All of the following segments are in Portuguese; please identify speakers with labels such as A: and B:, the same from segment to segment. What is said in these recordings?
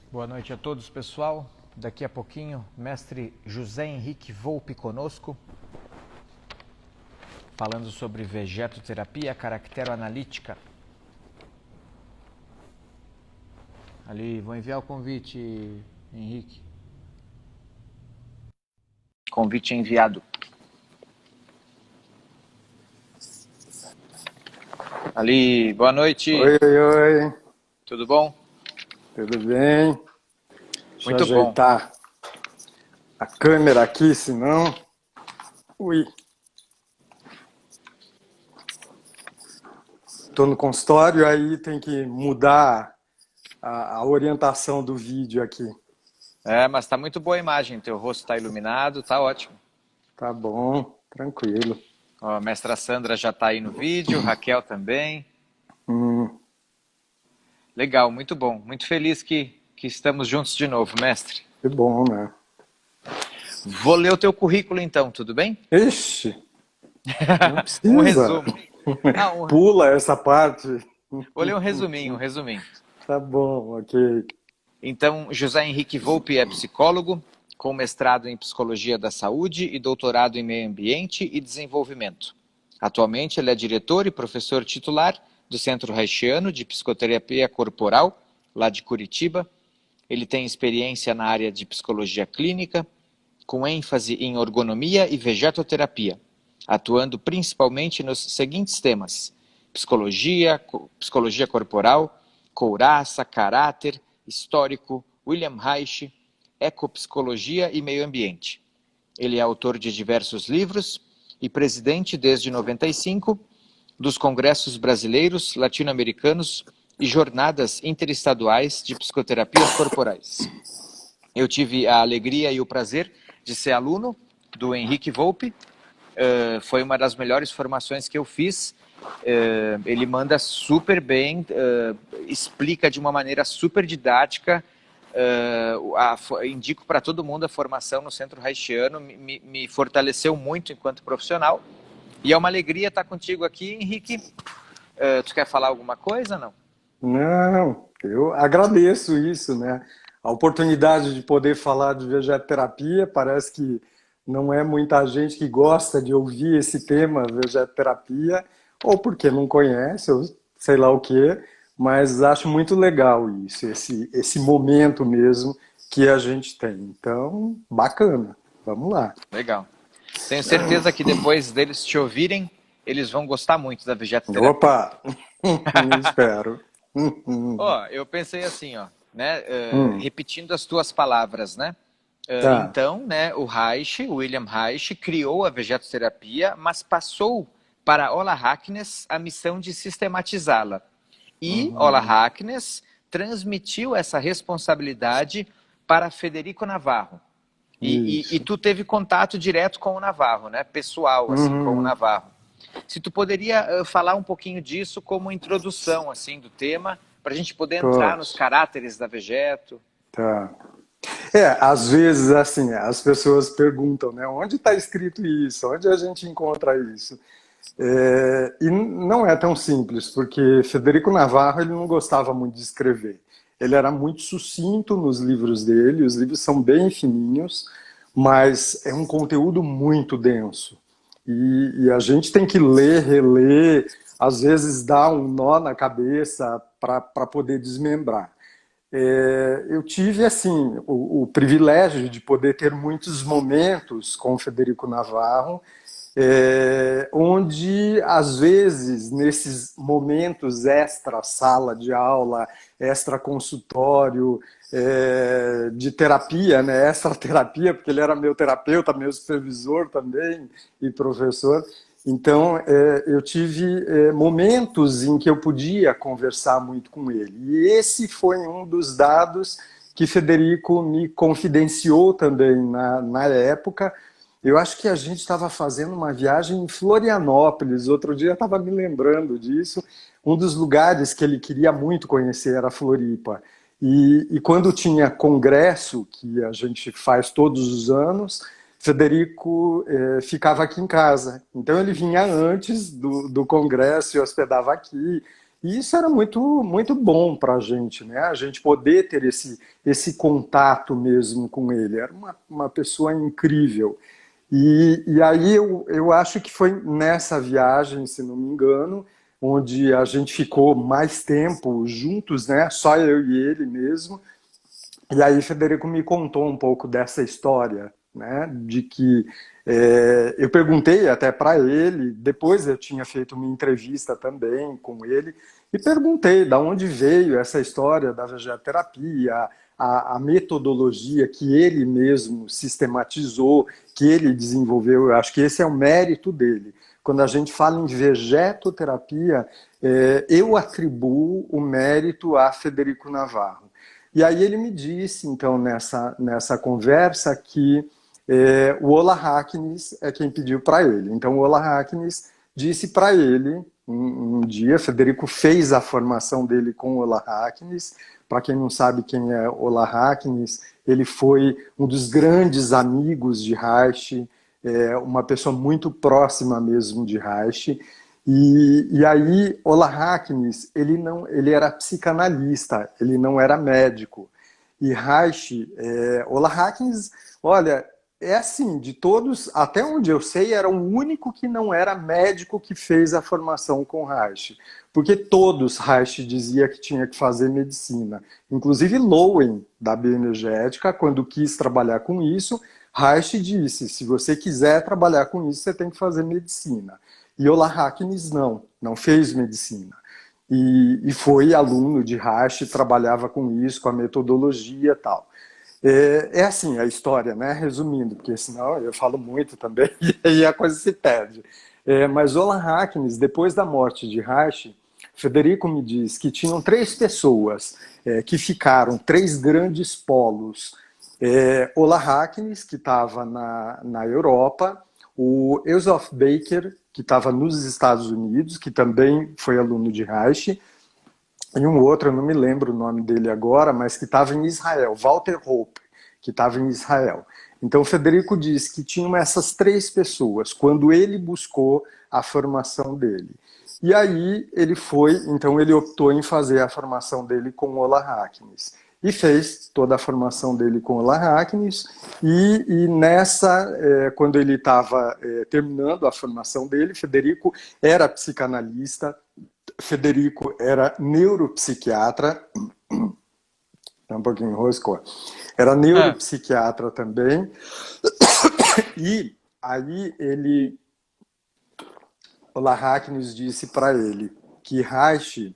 A: Boa noite a todos, pessoal. Daqui a pouquinho, mestre José Henrique Volpi conosco, falando sobre vegetoterapia caracteroanalítica. Ali, vou enviar o convite, Henrique. Convite enviado. Ali, boa noite.
B: Oi, oi, oi.
A: Tudo bom?
B: Tudo bem? Deixa eu
A: Muito bom.
B: ajeitar a câmera aqui, senão... Ui. Estou no consultório, aí tem que mudar a orientação do vídeo aqui.
A: Mas tá muito boa a imagem. Teu rosto está iluminado, tá ótimo.
B: Tá bom, tranquilo.
A: Ó, a mestra Sandra já está aí no vídeo, Raquel também. Legal, muito bom. Muito feliz que estamos juntos de novo, mestre.
B: Que bom, né?
A: Vou ler o teu currículo então, tudo bem?
B: Ixi, não precisa.
A: Um resumo.
B: Pula essa parte.
A: Vou ler um resuminho.
B: Tá bom, ok.
A: Então, José Henrique Volpi é psicólogo, com mestrado em Psicologia da Saúde e doutorado em Meio Ambiente e Desenvolvimento. Atualmente, ele é diretor e professor titular do Centro Reichiano de Psicoterapia Corporal, lá de Curitiba. Ele tem experiência na área de psicologia clínica, com ênfase em ergonomia e vegetoterapia, atuando principalmente nos seguintes temas: psicologia corporal, couraça, caráter, histórico, William Reich, ecopsicologia e meio ambiente. Ele é autor de diversos livros e presidente desde 95 dos congressos brasileiros, latino-americanos e jornadas interestaduais de psicoterapias corporais. Eu tive a alegria e o prazer de ser aluno do Henrique Volpi. Foi uma das melhores formações que eu fiz. Ele manda super bem, explica de uma maneira super didática. Indico para todo mundo a formação no Centro Reichiano, me fortaleceu muito enquanto profissional. E é uma alegria estar contigo aqui, Henrique. Tu quer falar alguma coisa, não?
B: Não, eu agradeço isso, né? A oportunidade de poder falar de vegetoterapia, parece que não é muita gente que gosta de ouvir esse tema, vegetoterapia, ou porque não conhece, ou sei lá o quê, mas acho muito legal isso, esse momento mesmo que a gente tem. Então, bacana, vamos lá.
A: Legal. Tenho certeza que depois deles te ouvirem, eles vão gostar muito da vegetoterapia.
B: Opa, espero.
A: Eu pensei assim, né, repetindo as tuas palavras, né?
B: Tá.
A: Então, né, o William Reich, criou a vegetoterapia, mas passou para Ola Harkness a missão de sistematizá-la. E Ola Harkness transmitiu essa responsabilidade para Federico Navarro. E tu teve contato direto com o Navarro, né? Pessoal, assim, com o Navarro. Se tu poderia falar um pouquinho disso como introdução, assim, do tema, para a gente poder entrar nos caráteres da vegeto.
B: Tá. Às vezes, assim, as pessoas perguntam, né? Onde está escrito isso? Onde a gente encontra isso? E não é tão simples, porque Federico Navarro ele não gostava muito de escrever. Ele era muito sucinto nos livros dele, os livros são bem fininhos, mas é um conteúdo muito denso. E a gente tem que ler, reler, às vezes dá um nó na cabeça para poder desmembrar. Eu tive assim o privilégio de poder ter muitos momentos com o Federico Navarro, onde às vezes nesses momentos extra sala de aula, extra consultório, de terapia, né, extra terapia, porque ele era meu terapeuta, meu supervisor também e professor. Então, eu tive momentos em que eu podia conversar muito com ele. E esse foi um dos dados que Federico me confidenciou também na época. Eu acho que a gente estava fazendo uma viagem em Florianópolis. Outro dia eu estava me lembrando disso. Um dos lugares que ele queria muito conhecer era Floripa. E quando tinha congresso, que a gente faz todos os anos, Federico ficava aqui em casa. Então ele vinha antes do congresso e hospedava aqui. E isso era muito bom para a gente, né? A gente poder ter esse contato mesmo com ele. Era uma pessoa incrível. E aí eu acho que foi nessa viagem, se não me engano, onde a gente ficou mais tempo juntos, né? Só eu e ele mesmo. E aí Federico me contou um pouco dessa história, né? De que eu perguntei até para ele, depois eu tinha feito uma entrevista também com ele, e perguntei de onde veio essa história da vegetoterapia, a metodologia que ele mesmo sistematizou, que ele desenvolveu. Eu acho que esse é o mérito dele. Quando a gente fala em vegetoterapia, eu atribuo o mérito a Federico Navarro. E aí ele me disse, então, nessa conversa, que o Ola Hacknes é quem pediu para ele. Então, o Ola Hacknes disse para ele, um dia, Federico fez a formação dele com o Ola Hacknes. Para quem não sabe quem é Ola Hacknes, ele foi um dos grandes amigos de Reich, uma pessoa muito próxima mesmo de Reich. E aí, Ola Hacknes, ele era psicanalista, ele não era médico. E Reich, Ola Hacknes, olha, é assim, de todos, até onde eu sei, era o único que não era médico que fez a formação com Reich. Porque todos Reich dizia que tinha que fazer medicina. Inclusive Lowen, da bioenergética, quando quis trabalhar com isso, Reich disse, se você quiser trabalhar com isso, você tem que fazer medicina. E Ola Hacknes não fez medicina. E foi aluno de Reich, trabalhava com isso, com a metodologia e tal. É assim a história, né? Resumindo, porque senão eu falo muito também e aí a coisa se perde. Mas Ola Hacknes, depois da morte de Reich, Federico me diz que tinham três pessoas que ficaram, três grandes polos. Ola Hacknes, que estava na Europa, o Eusef Baker, que estava nos Estados Unidos, que também foi aluno de Reich, e um outro, eu não me lembro o nome dele agora, mas que estava em Israel, Walter Hope, que estava em Israel. Então, o Federico diz que tinham essas três pessoas quando ele buscou a formação dele. E aí então ele optou em fazer a formação dele com Ola Hacknes. E fez toda a formação dele com Ola Hacknes, e quando ele estava terminando a formação dele, Federico era psicanalista, Federico era neuropsiquiatra, um pouquinho rosco, era neuropsiquiatra também, e aí Ola Hacknes disse para ele que Reich,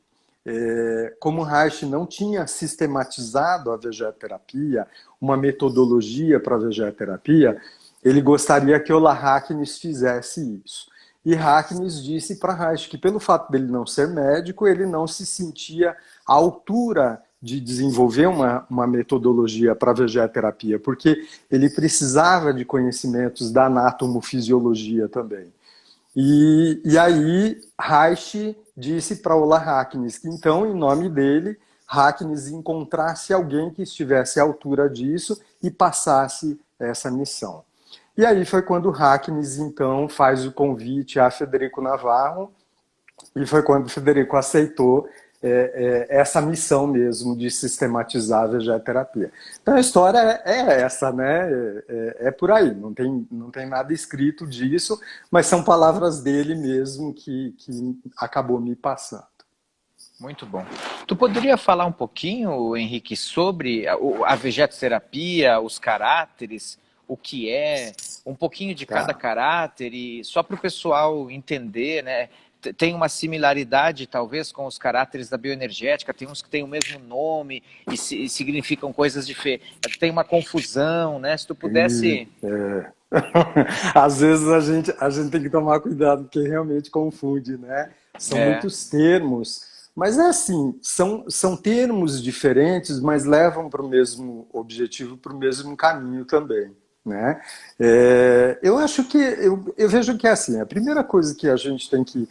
B: como Reich não tinha sistematizado a vegetoterapia, uma metodologia para a vegetoterapia, ele gostaria que Ola Hacknes fizesse isso. E Hacknes disse para Reich que, pelo fato dele não ser médico, ele não se sentia à altura de desenvolver uma metodologia para a vegetoterapia, porque ele precisava de conhecimentos da anatomofisiologia também. E aí Reich disse para Ola Hacknes que, então, em nome dele, Hacknes encontrasse alguém que estivesse à altura disso e passasse essa missão. E aí foi quando Hacknes, então, faz o convite a Federico Navarro, e foi quando Federico aceitou essa missão mesmo de sistematizar a vegetoterapia. Então a história é essa, né? É por aí, não tem nada escrito disso, mas são palavras dele mesmo que acabou me passando.
A: Muito bom. Tu poderia falar um pouquinho, Henrique, sobre a vegetoterapia, os caráteres, o que é, um pouquinho de cada caráter, e só para o pessoal entender, né? Tem uma similaridade, talvez, com os caráteres da bioenergética, tem uns que têm o mesmo nome e significam coisas diferentes. Tem uma confusão, né? Se tu pudesse...
B: Às vezes a gente tem que tomar cuidado, porque realmente confunde, né? São muitos termos, mas é assim, são termos diferentes, mas levam para o mesmo objetivo, para o mesmo caminho também, né? Eu acho que, eu vejo que é assim, a primeira coisa que a gente tem que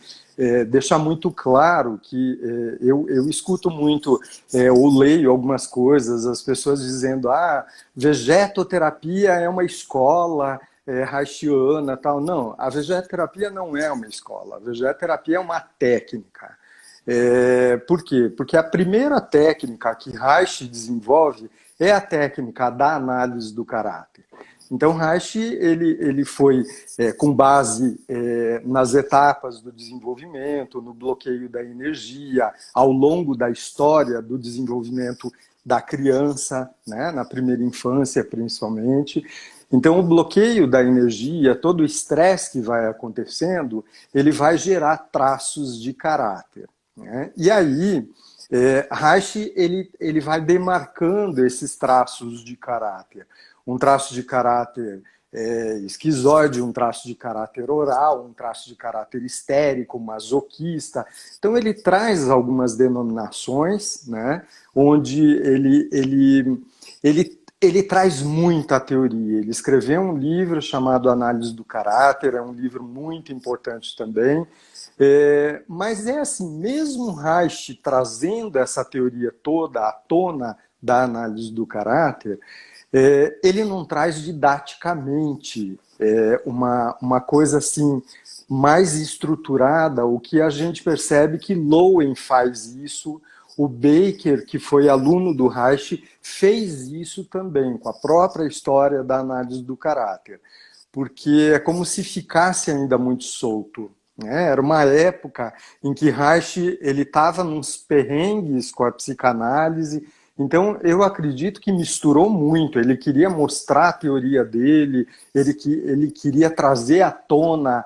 B: deixar muito claro, que eu escuto muito, ou leio algumas coisas, as pessoas dizendo, vegetoterapia é uma escola reichiana, tal. Não, a vegetoterapia não é uma escola, a vegetoterapia é uma técnica. Por quê? Porque a primeira técnica que Reich desenvolve é a técnica da análise do caráter. Então, Reich ele foi com base nas etapas do desenvolvimento, no bloqueio da energia, ao longo da história do desenvolvimento da criança, né, na primeira infância principalmente. Então, o bloqueio da energia, todo o estresse que vai acontecendo, ele vai gerar traços de caráter, né? E aí, Reich ele vai demarcando esses traços de caráter. Um traço de caráter esquizoide, um traço de caráter oral, um traço de caráter histérico, masoquista. Então, ele traz algumas denominações, né, onde ele traz muita teoria. Ele escreveu um livro chamado Análise do Caráter, é um livro muito importante também. Mas é assim, mesmo Reich trazendo essa teoria toda à tona da análise do caráter, ele não traz didaticamente uma coisa assim mais estruturada. O que a gente percebe que Lowen faz isso, o Baker, que foi aluno do Reich, fez isso também, com a própria história da análise do caráter, porque é como se ficasse ainda muito solto, né? Era uma época em que Reich estava nos perrengues com a psicanálise. Então, eu acredito que misturou muito. Ele queria mostrar a teoria dele, ele queria trazer à tona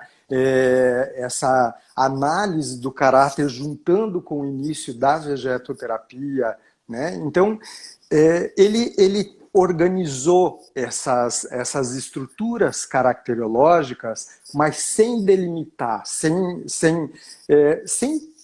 B: essa análise do caráter, juntando com o início da vegetoterapia, né? Então, ele organizou essas estruturas caracterológicas, mas sem delimitar, sem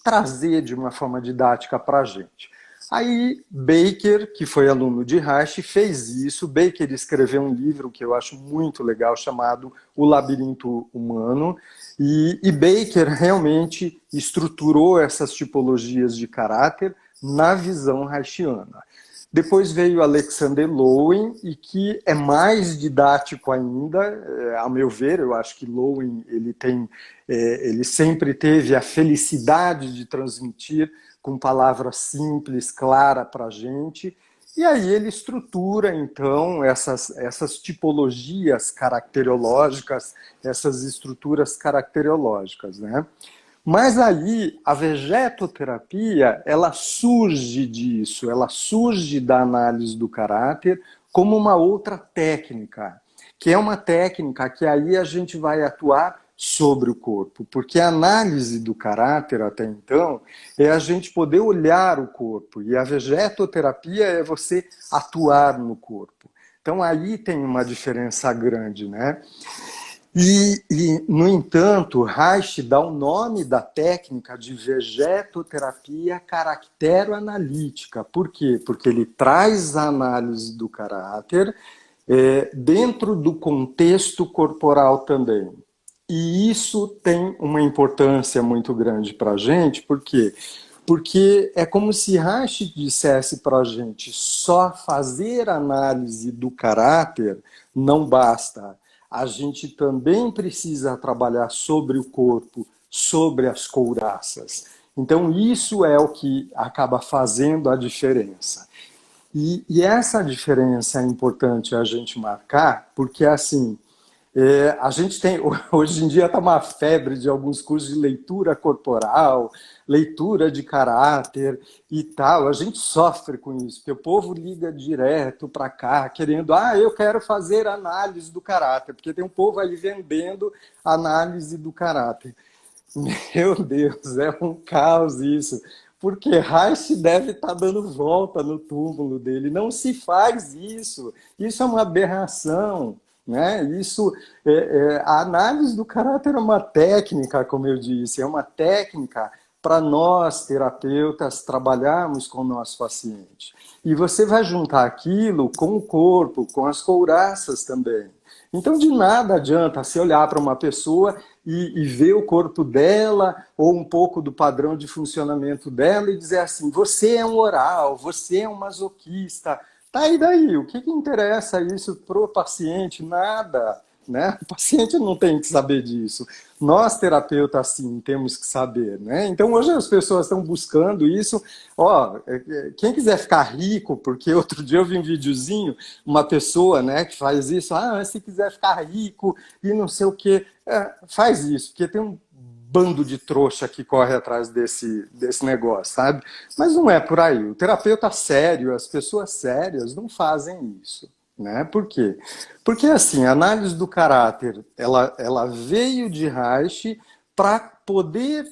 B: trazer de uma forma didática para a gente. Aí, Baker, que foi aluno de Reich, fez isso. Baker escreveu um livro que eu acho muito legal, chamado O Labirinto Humano, e Baker realmente estruturou essas tipologias de caráter na visão reichiana. Depois veio Alexander Lowen, e que é mais didático ainda, a meu ver. Eu acho que Lowen ele sempre teve a felicidade de transmitir com palavras simples, clara para a gente. E aí ele estrutura, então, essas tipologias caracterológicas, essas estruturas caracterológicas, né? Mas aí a vegetoterapia, ela surge disso, ela surge da análise do caráter como uma outra técnica, que é uma técnica que aí a gente vai atuar sobre o corpo, porque a análise do caráter até então é a gente poder olhar o corpo, e a vegetoterapia é você atuar no corpo. Então aí tem uma diferença grande, né? No entanto, Reich dá o nome da técnica de vegetoterapia caracteroanalítica. Por quê? Porque ele traz a análise do caráter dentro do contexto corporal também. E isso tem uma importância muito grande para a gente. Por quê? Porque é como se Reich dissesse para a gente: só fazer análise do caráter não basta. A gente também precisa trabalhar sobre o corpo, sobre as couraças. Então, isso é o que acaba fazendo a diferença. E essa diferença é importante a gente marcar, porque, assim, a gente tem, hoje em dia está uma febre de alguns cursos de leitura corporal, leitura de caráter e tal. A gente sofre com isso, porque o povo liga direto para cá, querendo, eu quero fazer análise do caráter, porque tem um povo aí vendendo análise do caráter. Meu Deus, é um caos isso. Porque Reich deve estar dando volta no túmulo dele. Não se faz isso. Isso é uma aberração. Né? A análise do caráter é uma técnica, como eu disse, é uma técnica para nós, terapeutas, trabalharmos com o nosso paciente. E você vai juntar aquilo com o corpo, com as couraças também. Então, de nada adianta você olhar para uma pessoa e ver o corpo dela, ou um pouco do padrão de funcionamento dela, e dizer assim: você é um oral, você é um masoquista. Tá, e daí? O que interessa isso para o paciente? Nada, né? O paciente não tem que saber disso. Nós, terapeutas, sim, temos que saber, né? Então, hoje as pessoas estão buscando isso. Ó, quem quiser ficar rico, porque outro dia eu vi um videozinho, uma pessoa, né, que faz isso, se quiser ficar rico e não sei o quê, faz isso, porque tem um bando de trouxa que corre atrás desse negócio, sabe? Mas não é por aí. O terapeuta sério, as pessoas sérias não fazem isso, né? Por quê? Porque, assim, a análise do caráter, ela veio de Reich para poder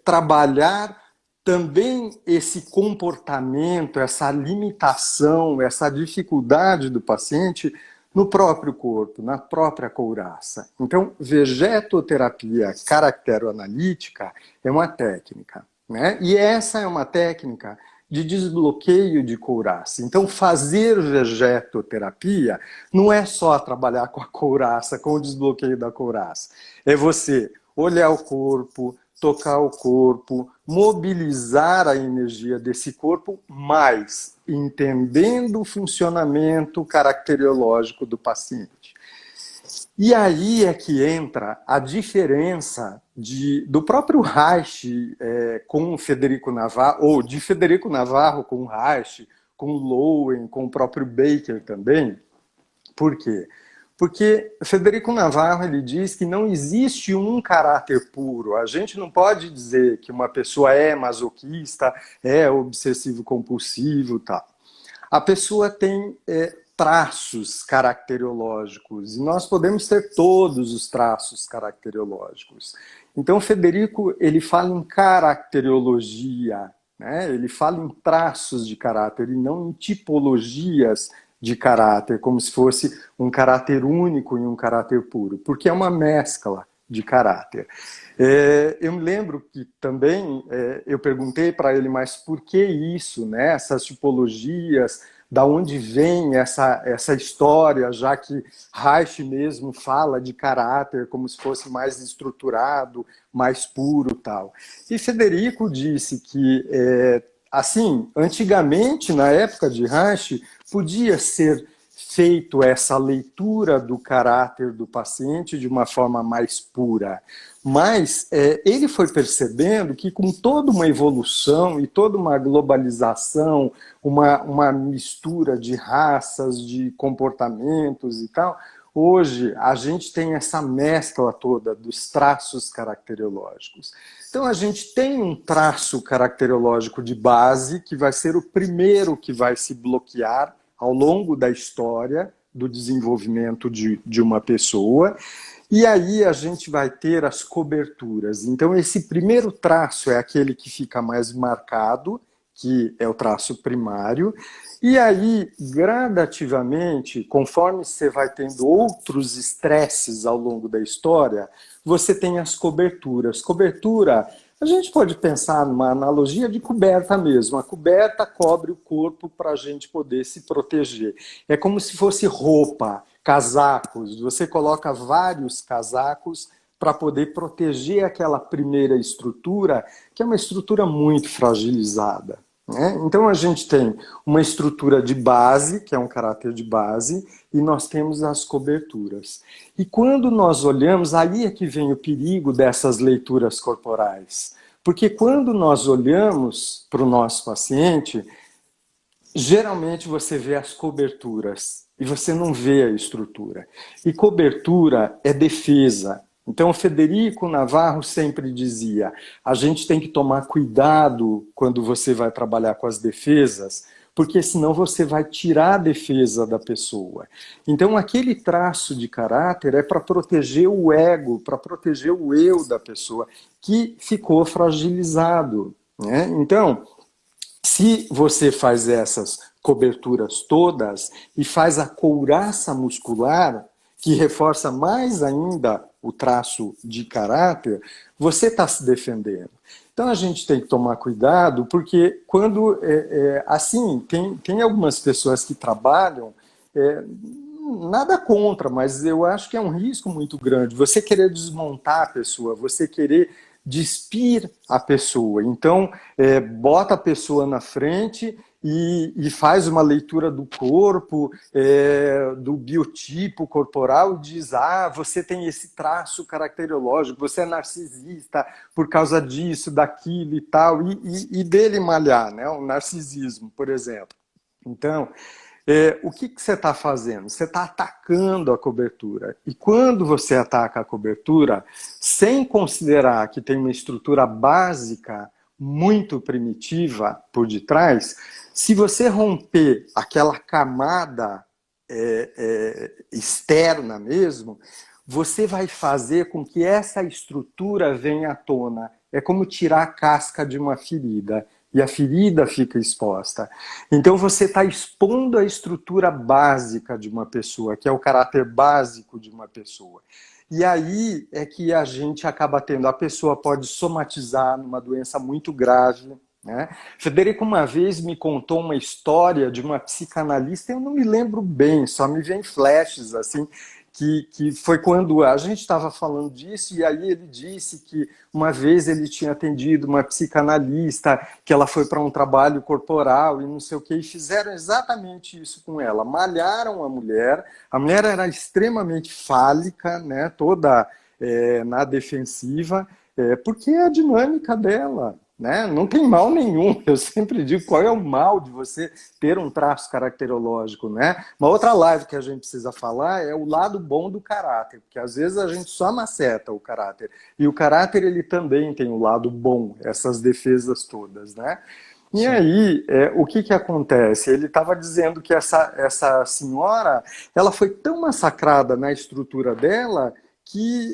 B: trabalhar também esse comportamento, essa limitação, essa dificuldade do paciente no próprio corpo, na própria couraça. Então, vegetoterapia caracteroanalítica é uma técnica, né? E essa é uma técnica de desbloqueio de couraça. Então, fazer vegetoterapia não é só trabalhar com a couraça, com o desbloqueio da couraça. É você olhar o corpo, tocar o corpo, mobilizar a energia desse corpo, mas entendendo o funcionamento caracteriológico do paciente. E aí é que entra a diferença do próprio Reich com o Federico Navarro, ou de Federico Navarro com o Reich, com o Lowen, com o próprio Baker também. Por quê? Porque Federico Navarro ele diz que não existe um caráter puro. A gente não pode dizer que uma pessoa é masoquista, é obsessivo-compulsivo, tá? A pessoa tem traços caracteriológicos e nós podemos ter todos os traços caracteriológicos. Então, Federico ele fala em caracteriologia, né? Ele fala em traços de caráter e não em tipologias de caráter, como se fosse um caráter único e um caráter puro, porque é uma mescla de caráter. Eu me lembro que também eu perguntei para ele, mas por que isso, né? Essas tipologias, da onde vem essa história, já que Reich mesmo fala de caráter como se fosse mais estruturado, mais puro, tal. E Federico disse que assim, antigamente, na época de Reich, podia ser feito essa leitura do caráter do paciente de uma forma mais pura. Mas ele foi percebendo que com toda uma evolução e toda uma globalização, uma mistura de raças, de comportamentos e tal, hoje a gente tem essa mescla toda dos traços caracteriológicos. Então a gente tem um traço caracteriológico de base, que vai ser o primeiro que vai se bloquear ao longo da história do desenvolvimento de uma pessoa, e aí a gente vai ter as coberturas. Então esse primeiro traço é aquele que fica mais marcado, que é o traço primário, e aí, gradativamente, conforme você vai tendo outros estresses ao longo da história, você tem as coberturas. Cobertura, a gente pode pensar numa analogia de coberta mesmo. A coberta cobre o corpo para a gente poder se proteger. É como se fosse roupa, casacos. Você coloca vários casacos para poder proteger aquela primeira estrutura, que é uma estrutura muito fragilizada. Então a gente tem uma estrutura de base, que é um caráter de base, e nós temos as coberturas. E quando nós olhamos, aí é que vem o perigo dessas leituras corporais. Porque quando nós olhamos para o nosso paciente, geralmente você vê as coberturas e você não vê a estrutura. E cobertura é defesa. Então, o Federico Navarro sempre dizia, a gente tem que tomar cuidado quando você vai trabalhar com as defesas, porque senão você vai tirar a defesa da pessoa. Então, aquele traço de caráter é para proteger o ego, para proteger o eu da pessoa, que ficou fragilizado. Né? Então, se você faz essas coberturas todas e faz a couraça muscular, que reforça mais ainda o traço de caráter, você está se defendendo. Então a gente tem que tomar cuidado, porque quando, assim, tem algumas pessoas que trabalham, nada contra, mas eu acho que é um risco muito grande. Você querer desmontar a pessoa, você querer despir a pessoa. Então, bota a pessoa na frente e faz uma leitura do corpo, do biotipo corporal, e diz, você tem esse traço caracterológico, você é narcisista por causa disso, daquilo e tal, e dele malhar, né? O narcisismo, por exemplo. Então, o que você está fazendo? Você está atacando a cobertura. E quando você ataca a cobertura, sem considerar que tem uma estrutura básica muito primitiva por detrás, se você romper aquela camada externa mesmo, você vai fazer com que essa estrutura venha à tona. É como tirar a casca de uma ferida. E a ferida fica exposta. Então você está expondo a estrutura básica de uma pessoa, que é o caráter básico de uma pessoa. E aí é que a gente acaba tendo, a pessoa pode somatizar numa doença muito grave, né? Federico uma vez me contou uma história de uma psicanalista, eu não me lembro bem, só me vem flashes assim, que foi quando a gente estava falando disso, e aí ele disse que uma vez ele tinha atendido uma psicanalista, que ela foi para um trabalho corporal e não sei o que, e fizeram exatamente isso com ela. Malharam a mulher era extremamente fálica, né, toda na defensiva, porque é a dinâmica dela. Né? Não tem mal nenhum, eu sempre digo qual é o mal de você ter um traço caracterológico, né? Uma outra live que a gente precisa falar é o lado bom do caráter, porque às vezes a gente só maceta o caráter, e o caráter ele também tem o lado bom, essas defesas todas, né? E Sim. Aí, o que acontece? Ele estava dizendo que essa senhora, ela foi tão massacrada na estrutura dela que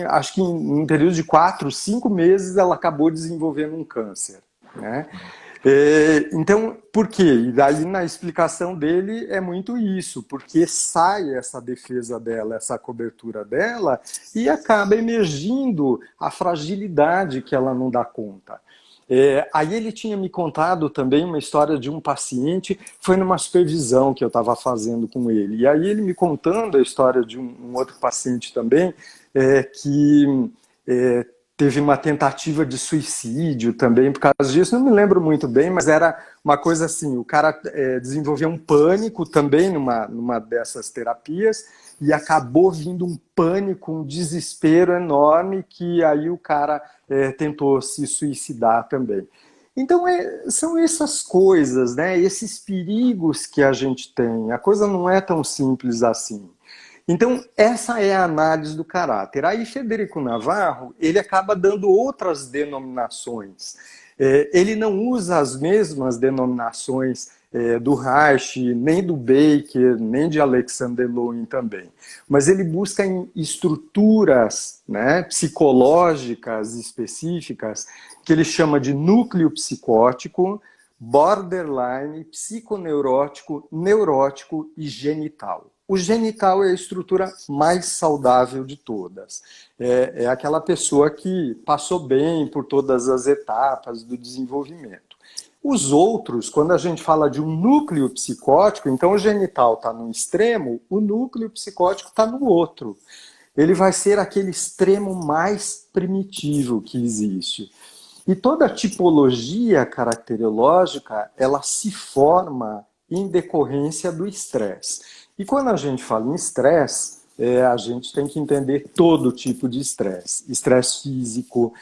B: acho que em um período de 4, 5 meses ela acabou desenvolvendo um câncer, né? Então, por quê? E daí na explicação dele é muito isso, porque sai essa defesa dela, essa cobertura dela, e acaba emergindo a fragilidade que ela não dá conta. Aí ele tinha me contado também uma história de um paciente, foi numa supervisão que eu estava fazendo com ele, e aí ele me contando a história de um outro paciente também, que teve uma tentativa de suicídio também por causa disso, não me lembro muito bem, mas era uma coisa assim, o cara desenvolveu um pânico também numa dessas terapias, e acabou vindo um pânico, um desespero enorme, que aí o cara tentou se suicidar também. Então, são essas coisas, né? Esses perigos que a gente tem. A coisa não é tão simples assim. Então, essa é a análise do caráter. Aí, Federico Navarro, ele acaba dando outras denominações. Ele não usa as mesmas denominações do Reich, nem do Baker, nem de Alexander Lowen também. Mas ele busca em estruturas, né, psicológicas específicas, que ele chama de núcleo psicótico, borderline, psiconeurótico, neurótico e genital. O genital é a estrutura mais saudável de todas. É aquela pessoa que passou bem por todas as etapas do desenvolvimento. Os outros, quando a gente fala de um núcleo psicótico, então o genital está num extremo, o núcleo psicótico está no outro. Ele vai ser aquele extremo mais primitivo que existe. E toda tipologia caracterológica, ela se forma em decorrência do estresse. E quando a gente fala em estresse, a gente tem que entender todo tipo de estresse. Estresse físico,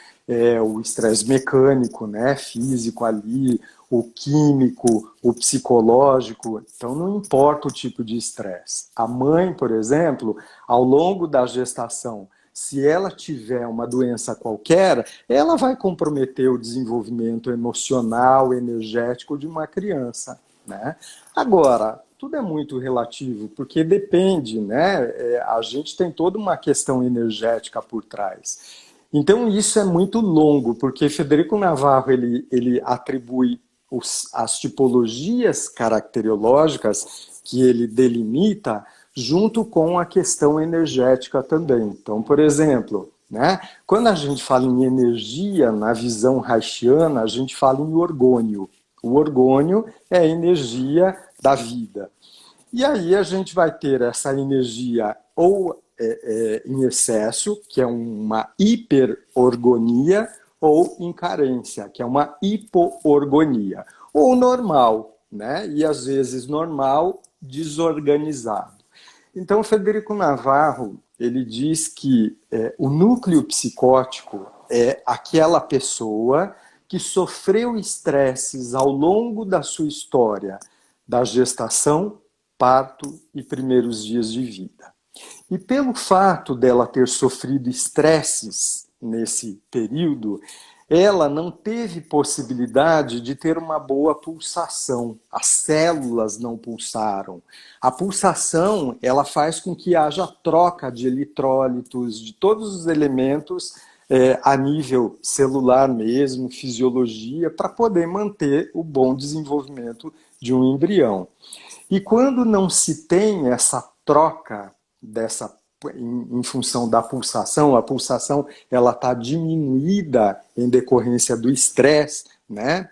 B: o estresse mecânico, né, físico ali, o químico, o psicológico. Então não importa o tipo de estresse. A mãe, por exemplo, ao longo da gestação, se ela tiver uma doença qualquer, ela vai comprometer o desenvolvimento emocional, energético de uma criança, né? Agora, tudo é muito relativo, porque depende, né? A gente tem toda uma questão energética por trás. Então isso é muito longo, porque Federico Navarro ele atribui as tipologias caracterológicas que ele delimita junto com a questão energética também. Então, por exemplo, né, quando a gente fala em energia, na visão reichiana, a gente fala em orgônio. O orgônio é a energia da vida. E aí a gente vai ter essa energia ou em excesso, que é uma hiperorgonia, ou em carência, que é uma hipoorgonia, ou normal, né? E às vezes normal, desorganizado. Então, Frederico Navarro, ele diz que o núcleo psicótico é aquela pessoa que sofreu estresses ao longo da sua história, da gestação, parto e primeiros dias de vida. E pelo fato dela ter sofrido estresses nesse período, ela não teve possibilidade de ter uma boa pulsação. As células não pulsaram. A pulsação, ela faz com que haja troca de eletrólitos, de todos os elementos a nível celular mesmo, fisiologia, para poder manter o bom desenvolvimento de um embrião. E quando não se tem essa troca dessa em função da pulsação, a pulsação ela está diminuída em decorrência do estresse, né?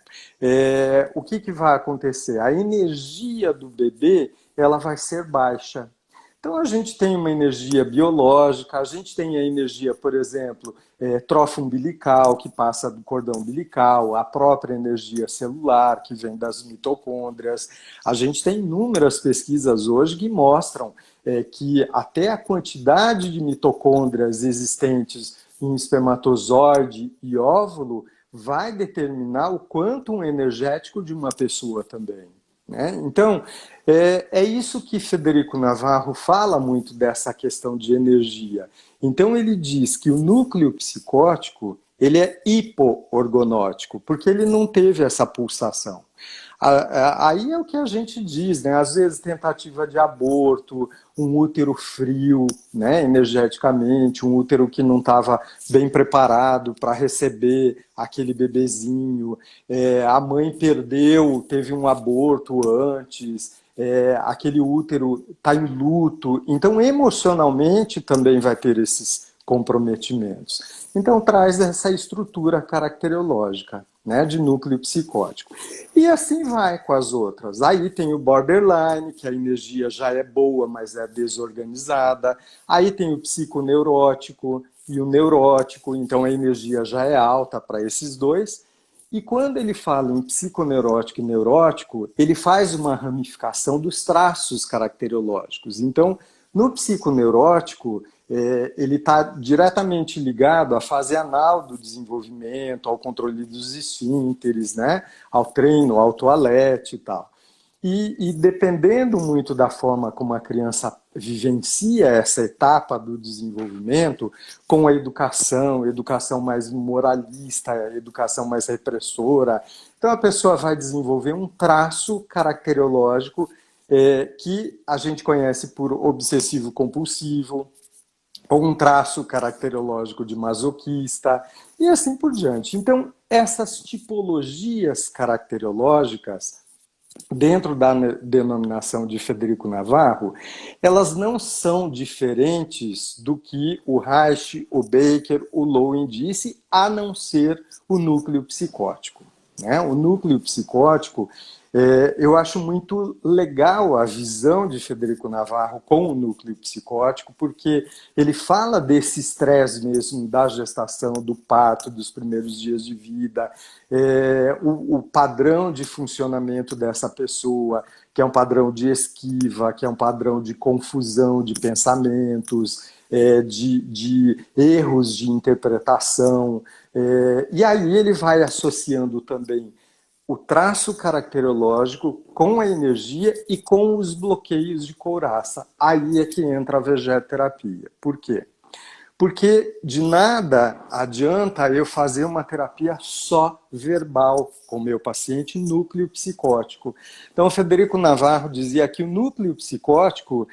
B: O que vai acontecer? A energia do bebê ela vai ser baixa. Então a gente tem uma energia biológica, a gente tem a energia, por exemplo, trofo umbilical, que passa do cordão umbilical, a própria energia celular, que vem das mitocôndrias. A gente tem inúmeras pesquisas hoje que mostram que até a quantidade de mitocôndrias existentes em espermatozoide e óvulo vai determinar o quantum energético de uma pessoa também. Né? Então, é isso que Frederico Navarro fala muito dessa questão de energia. Então, ele diz que o núcleo psicótico ele é hipoorgonótico, porque ele não teve essa pulsação. Aí é o que a gente diz, né? Às vezes tentativa de aborto, um útero frio, né? Energeticamente, um útero que não estava bem preparado para receber aquele bebezinho, a mãe perdeu, teve um aborto antes, aquele útero está em luto, então emocionalmente também vai ter esses comprometimentos. Então traz essa estrutura caracterológica, né, de núcleo psicótico. E assim vai com as outras. Aí tem o borderline, que a energia já é boa, mas é desorganizada. Aí tem o psiconeurótico e o neurótico, então a energia já é alta para esses dois. E quando ele fala em psiconeurótico e neurótico, ele faz uma ramificação dos traços caracterológicos. Então, no psiconeurótico, ele está diretamente ligado à fase anal do desenvolvimento, ao controle dos esfínteres, né? Ao treino, ao toalete e tal. E dependendo muito da forma como a criança vivencia essa etapa do desenvolvimento, com a educação mais moralista, educação mais repressora, então a pessoa vai desenvolver um traço caracterológico que a gente conhece por obsessivo-compulsivo, ou um traço caracterológico de masoquista, e assim por diante. Então, essas tipologias caracterológicas, dentro da denominação de Frederico Navarro, elas não são diferentes do que o Reich, o Baker, o Lowen disse, a não ser o núcleo psicótico. Né? O núcleo psicótico, eu acho muito legal a visão de Frederico Navarro com o núcleo psicótico, porque ele fala desse estresse mesmo da gestação, do parto, dos primeiros dias de vida, o padrão de funcionamento dessa pessoa, que é um padrão de esquiva, que é um padrão de confusão de pensamentos, de erros de interpretação. E aí ele vai associando também o traço caracterológico com a energia e com os bloqueios de couraça. Aí é que entra a vegetoterapia. Por quê? Porque de nada adianta eu fazer uma terapia só verbal com o meu paciente núcleo psicótico. Então, Frederico Navarro dizia que o núcleo psicótico,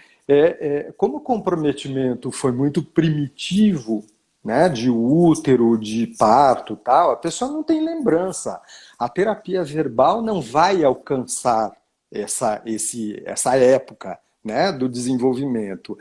B: como o comprometimento foi muito primitivo, né, de útero, de parto, tal, a pessoa não tem lembrança. A terapia verbal não vai alcançar essa época, né, do desenvolvimento.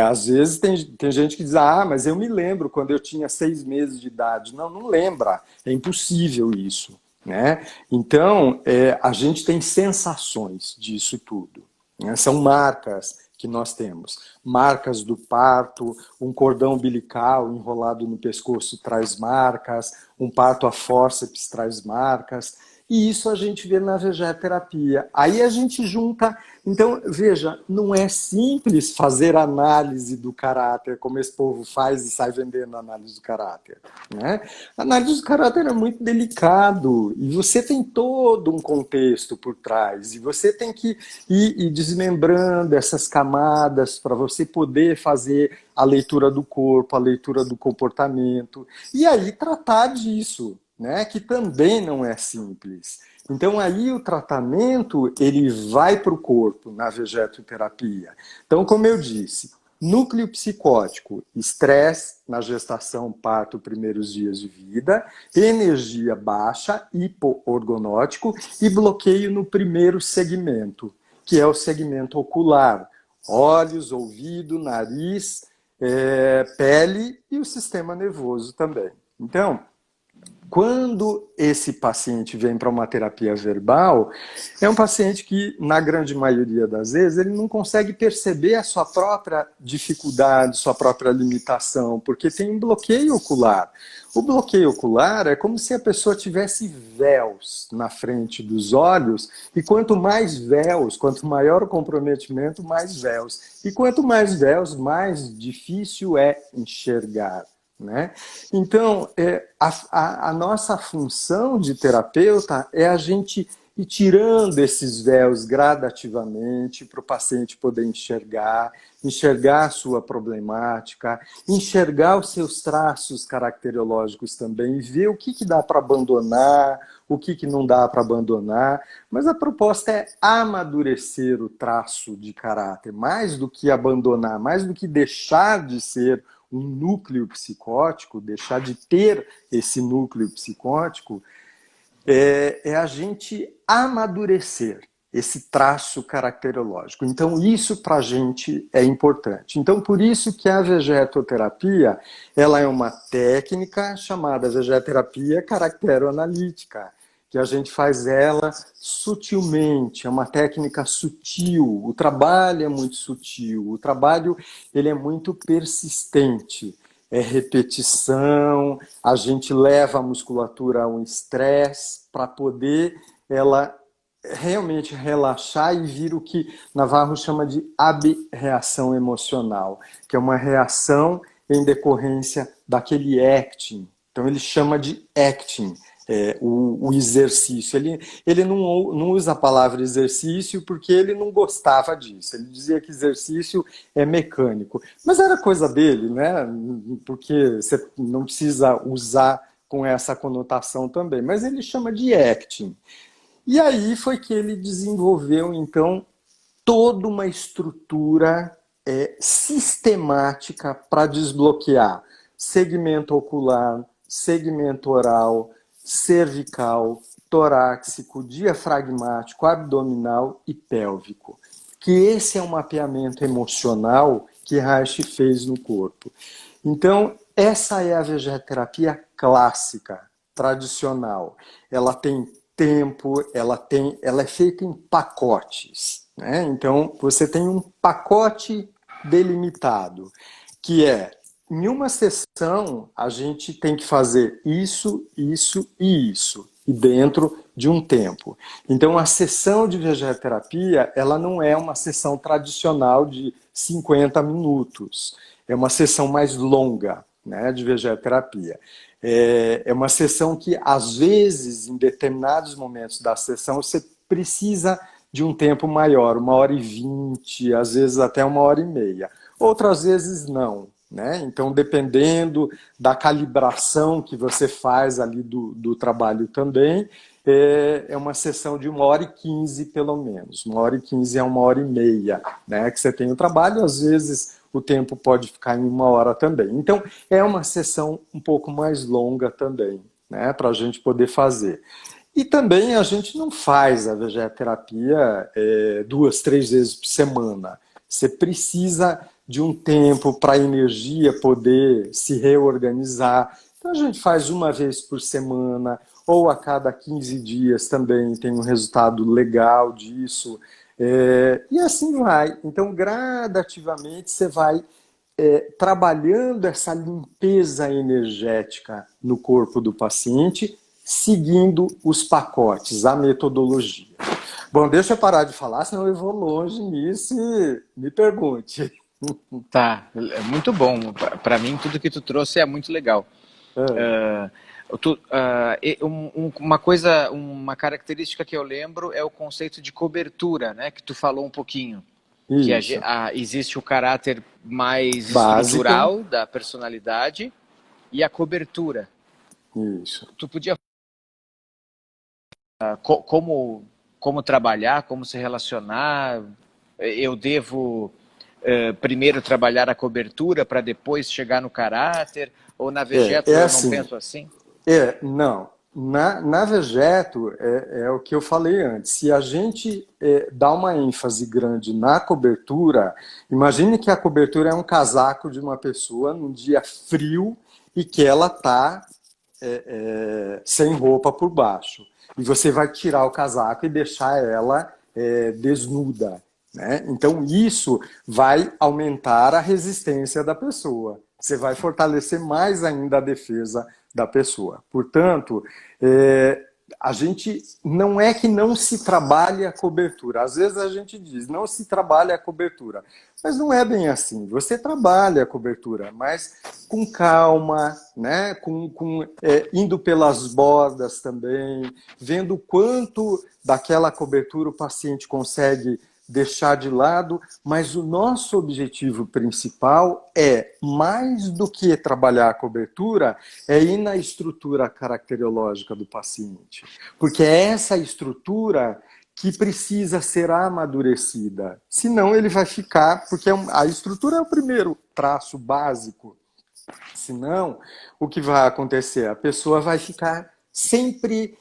B: Às vezes tem gente que diz, mas eu me lembro quando eu tinha 6 meses de idade. Não lembra, é impossível isso. Né? Então, a gente tem sensações disso tudo. Né? São marcas que nós temos. marcas do parto, um cordão umbilical enrolado no pescoço traz marcas, um parto a fórceps traz marcas, e isso a gente vê na vegeterapia. Aí a gente junta. Então, veja, não é simples fazer análise do caráter, como esse povo faz e sai vendendo análise do caráter, né? A análise do caráter é muito delicado, e você tem todo um contexto por trás, e você tem que ir desmembrando essas camadas para você poder fazer a leitura do corpo, a leitura do comportamento, e aí tratar disso, né, que também não é simples. Então aí o tratamento ele vai para o corpo na vegetoterapia. Então, como eu disse, núcleo psicótico, estresse na gestação, parto, primeiros dias de vida, energia baixa, hipoorgonótico e bloqueio no primeiro segmento, que é o segmento ocular, olhos, ouvido, nariz, pele e o sistema nervoso também. Então, quando esse paciente vem para uma terapia verbal, é um paciente que, na grande maioria das vezes, ele não consegue perceber a sua própria dificuldade, sua própria limitação, porque tem um bloqueio ocular. O bloqueio ocular é como se a pessoa tivesse véus na frente dos olhos, e quanto mais véus, quanto maior o comprometimento, mais véus. E quanto mais véus, mais difícil é enxergar. Né? Então, a nossa função de terapeuta é a gente ir tirando esses véus gradativamente para o paciente poder enxergar a sua problemática, enxergar os seus traços caracterológicos também, ver o que dá para abandonar, o que não dá para abandonar. Mas a proposta é amadurecer o traço de caráter, mais do que abandonar, mais do que deixar de ser um núcleo psicótico, deixar de ter esse núcleo psicótico, é a gente amadurecer esse traço caracterológico. Então, isso para a gente é importante. Então, por isso que a vegetoterapia ela é uma técnica chamada vegetoterapia caracteroanalítica, que a gente faz ela sutilmente, é uma técnica sutil, o trabalho é muito sutil, o trabalho ele é muito persistente, é repetição, a gente leva a musculatura a um estresse para poder ela realmente relaxar e vir o que Navarro chama de abreação emocional, que é uma reação em decorrência daquele acting. Então ele chama de acting, o exercício. Ele não usa a palavra exercício porque ele não gostava disso. Ele dizia que exercício é mecânico. Mas era coisa dele, né? Porque você não precisa usar com essa conotação também. Mas ele chama de acting. E aí foi que ele desenvolveu, então, toda uma estrutura sistemática para desbloquear segmento ocular, segmento oral, cervical, torácico, diafragmático, abdominal e pélvico. Que esse é um mapeamento emocional que Reich fez no corpo. Então, essa é a vegetoterapia clássica, tradicional. Ela tem tempo, ela é feita em pacotes, né? Então, você tem um pacote delimitado, que em uma sessão, a gente tem que fazer isso, isso e isso, e dentro de um tempo. Então, a sessão de vegetoterapia, ela não é uma sessão tradicional de 50 minutos. É uma sessão mais longa, né, de vegetoterapia. É uma sessão que, às vezes, em determinados momentos da sessão, você precisa de um tempo maior, 1h20, às vezes até 1h30. Outras vezes não. Né? Então, dependendo da calibração que você faz ali do trabalho também, é uma sessão de 1h15 pelo menos. 1h15 a 1h30, né? Que você tem o trabalho, às vezes o tempo pode ficar em 1 hora também. Então, é uma sessão um pouco mais longa também, né? Para a gente poder fazer. E também a gente não faz a vegetoterapia 2, 3 vezes por semana. Você precisa de um tempo para a energia poder se reorganizar. Então a gente faz 1 vez por semana, ou a cada 15 dias também tem um resultado legal disso. E assim vai. Então, gradativamente, você vai trabalhando essa limpeza energética no corpo do paciente, seguindo os pacotes, a metodologia. Bom, deixa eu parar de falar, senão eu vou longe nisso e me pergunte.
A: Tá, é muito bom. Para mim, tudo que tu trouxe é muito legal. Uma coisa, uma característica que eu lembro é o conceito de cobertura, né? Que tu falou um pouquinho. Que
B: Isso.
A: Existe o caráter mais
B: Básico.
A: estrutural da personalidade e a cobertura.
B: Isso.
A: Tu podia como trabalhar, como se relacionar? Eu devo primeiro trabalhar a cobertura para depois chegar no caráter? Ou na Vegeto eu
B: assim,
A: não penso assim?
B: Não. Na Vegeto, é o que eu falei antes. Se a gente dá uma ênfase grande na cobertura, imagine que a cobertura é um casaco de uma pessoa num dia frio e que ela está sem roupa por baixo. E você vai tirar o casaco e deixar ela desnuda. Né? Então, isso vai aumentar a resistência da pessoa. Você vai fortalecer mais ainda a defesa da pessoa. Portanto, a gente não é que não se trabalhe a cobertura. Às vezes a gente diz, não se trabalha a cobertura. Mas não é bem assim. Você trabalha a cobertura, mas com calma, né? Indo pelas bordas também, vendo quanto daquela cobertura o paciente consegue deixar de lado, mas o nosso objetivo principal é, mais do que trabalhar a cobertura, é ir na estrutura caracterológica do paciente. Porque é essa estrutura que precisa ser amadurecida. Senão ele vai ficar, porque a estrutura é o primeiro traço básico. Senão, o que vai acontecer? A pessoa vai ficar sempre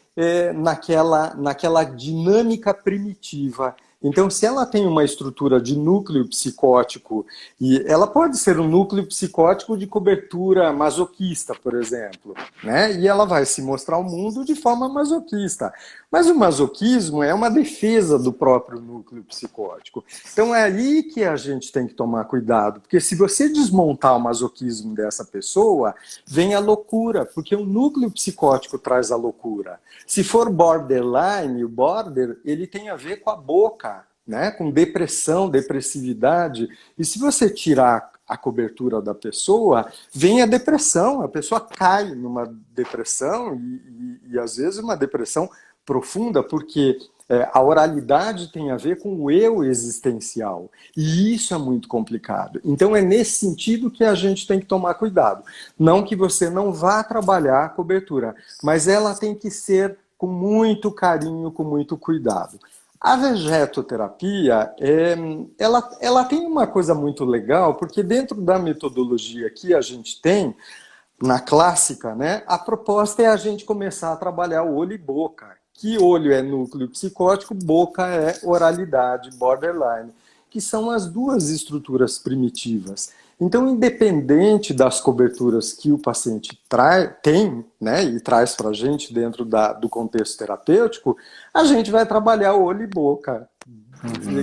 B: naquela dinâmica primitiva. Então, se ela tem uma estrutura de núcleo psicótico, e ela pode ser um núcleo psicótico de cobertura masoquista, por exemplo, né? E ela vai se mostrar ao mundo de forma masoquista. Mas o masoquismo é uma defesa do próprio núcleo psicótico. Então é aí que a gente tem que tomar cuidado, porque se você desmontar o masoquismo dessa pessoa, vem a loucura, porque o núcleo psicótico traz a loucura. Se for borderline, o border, ele tem a ver com a boca, né? Com depressão, depressividade. E se você tirar a cobertura da pessoa, vem a depressão. A pessoa cai numa depressão e às vezes uma depressão profunda, porque a oralidade tem a ver com o eu existencial. E isso é muito complicado. Então é nesse sentido que a gente tem que tomar cuidado. Não que você não vá trabalhar a cobertura, mas ela tem que ser com muito carinho, com muito cuidado. A vegetoterapia, ela tem uma coisa muito legal, porque dentro da metodologia que a gente tem, na clássica, né, a proposta é a gente começar a trabalhar o olho e boca. Que olho é núcleo psicótico, boca é oralidade, borderline, que são as duas estruturas primitivas. Então, independente das coberturas que o paciente tem, né, e traz para a gente dentro do contexto terapêutico, a gente vai trabalhar o olho e boca,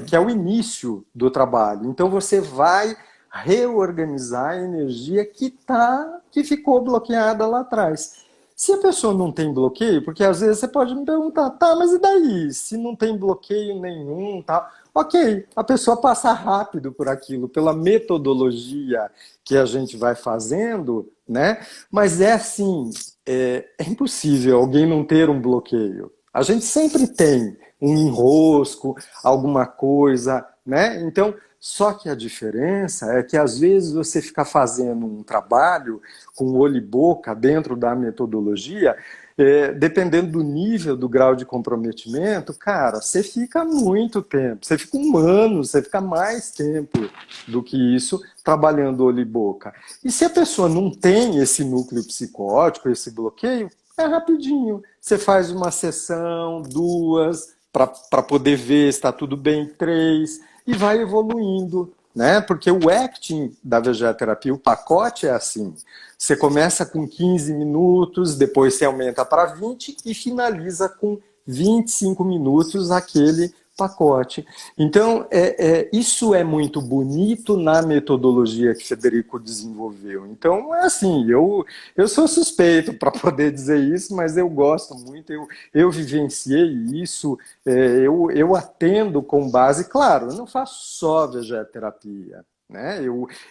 B: que é o início do trabalho. Então, você vai reorganizar a energia que ficou bloqueada lá atrás. Se a pessoa não tem bloqueio, porque às vezes você pode me perguntar, tá, mas e daí? Se não tem bloqueio nenhum, tá? Ok, a pessoa passa rápido por aquilo, pela metodologia que a gente vai fazendo, né? Mas é assim, é impossível alguém não ter um bloqueio. A gente sempre tem um enrosco, alguma coisa, né? Então, só que a diferença é que às vezes você fica fazendo um trabalho com olho e boca dentro da metodologia, dependendo do nível, do grau de comprometimento, cara, você fica muito tempo, você fica um ano, você fica mais tempo do que isso trabalhando olho e boca. E se a pessoa não tem esse núcleo psicótico, esse bloqueio, é rapidinho. Você faz uma sessão, duas, para poder ver se está tudo bem, três, e vai evoluindo, né? Porque o acting da vegetoterapia, o pacote é assim. Você começa com 15 minutos, depois você aumenta para 20 e finaliza com 25 minutos aquele pacote. Então, isso é muito bonito na metodologia que Federico desenvolveu. Então, é assim, eu sou suspeito para poder dizer isso, mas eu gosto muito, eu vivenciei isso, eu atendo com base, claro, eu não faço só vegeterapia, né?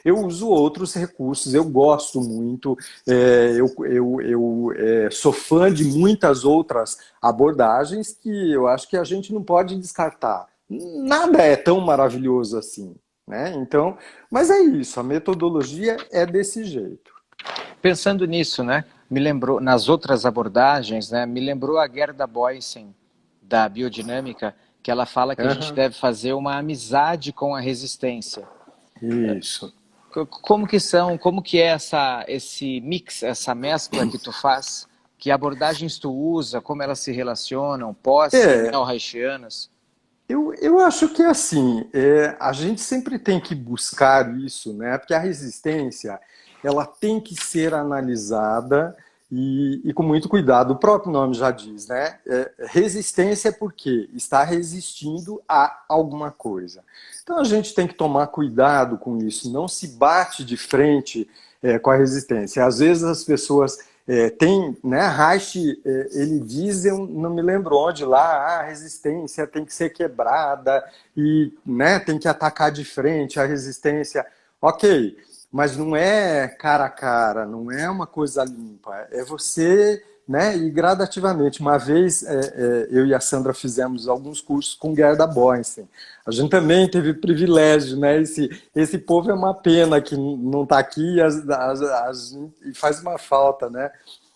B: Eu uso outros recursos, eu gosto muito, sou fã de muitas outras abordagens que eu acho que a gente não pode descartar. Nada é tão maravilhoso assim, né? Então, mas é isso, a metodologia é desse jeito.
A: Pensando nisso, né, me lembrou, nas outras abordagens, né, me lembrou a Gerda Boysen, da biodinâmica, que ela fala que a gente
B: Uhum.
A: deve fazer uma amizade com a resistência.
B: Isso.
A: Como que é esse mix, essa mescla que tu faz? Que abordagens tu usa, como elas se relacionam, pós e
B: É,
A: neo-reichianas?
B: eu acho que assim, a gente sempre tem que buscar isso, né? Porque a resistência, ela tem que ser analisada e com muito cuidado. O próprio nome já diz, né? Resistência é porque está resistindo a alguma coisa. Então a gente tem que tomar cuidado com isso, não se bate de frente com a resistência. Às vezes as pessoas tem, né, Reich, ele diz, eu não me lembro onde lá, a resistência tem que ser quebrada e, né, tem que atacar de frente a resistência. Ok, mas não é cara a cara, não é uma coisa limpa, é você, né, e gradativamente. Uma vez eu e a Sandra fizemos alguns cursos com Gerda Boysen. A gente também teve privilégio, né? Esse povo é uma pena que não está aqui e faz uma falta, né?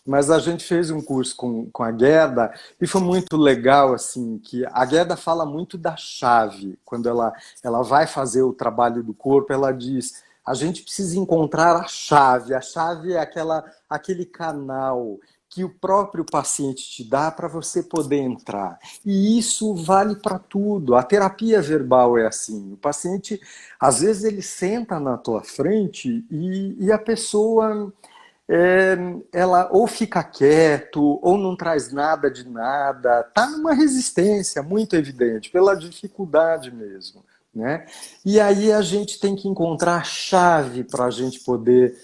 B: Mas a gente fez um curso com a Gerda e foi muito legal, assim, que a Gerda fala muito da chave. Quando ela vai fazer o trabalho do corpo, ela diz, a gente precisa encontrar a chave. A chave é aquele canal que o próprio paciente te dá para você poder entrar. E isso vale para tudo. A terapia verbal é assim. O paciente, às vezes, ele senta na tua frente e a pessoa ela ou fica quieto, ou não traz nada de nada, está numa resistência muito evidente, pela dificuldade mesmo. Né? E aí a gente tem que encontrar a chave para a gente poder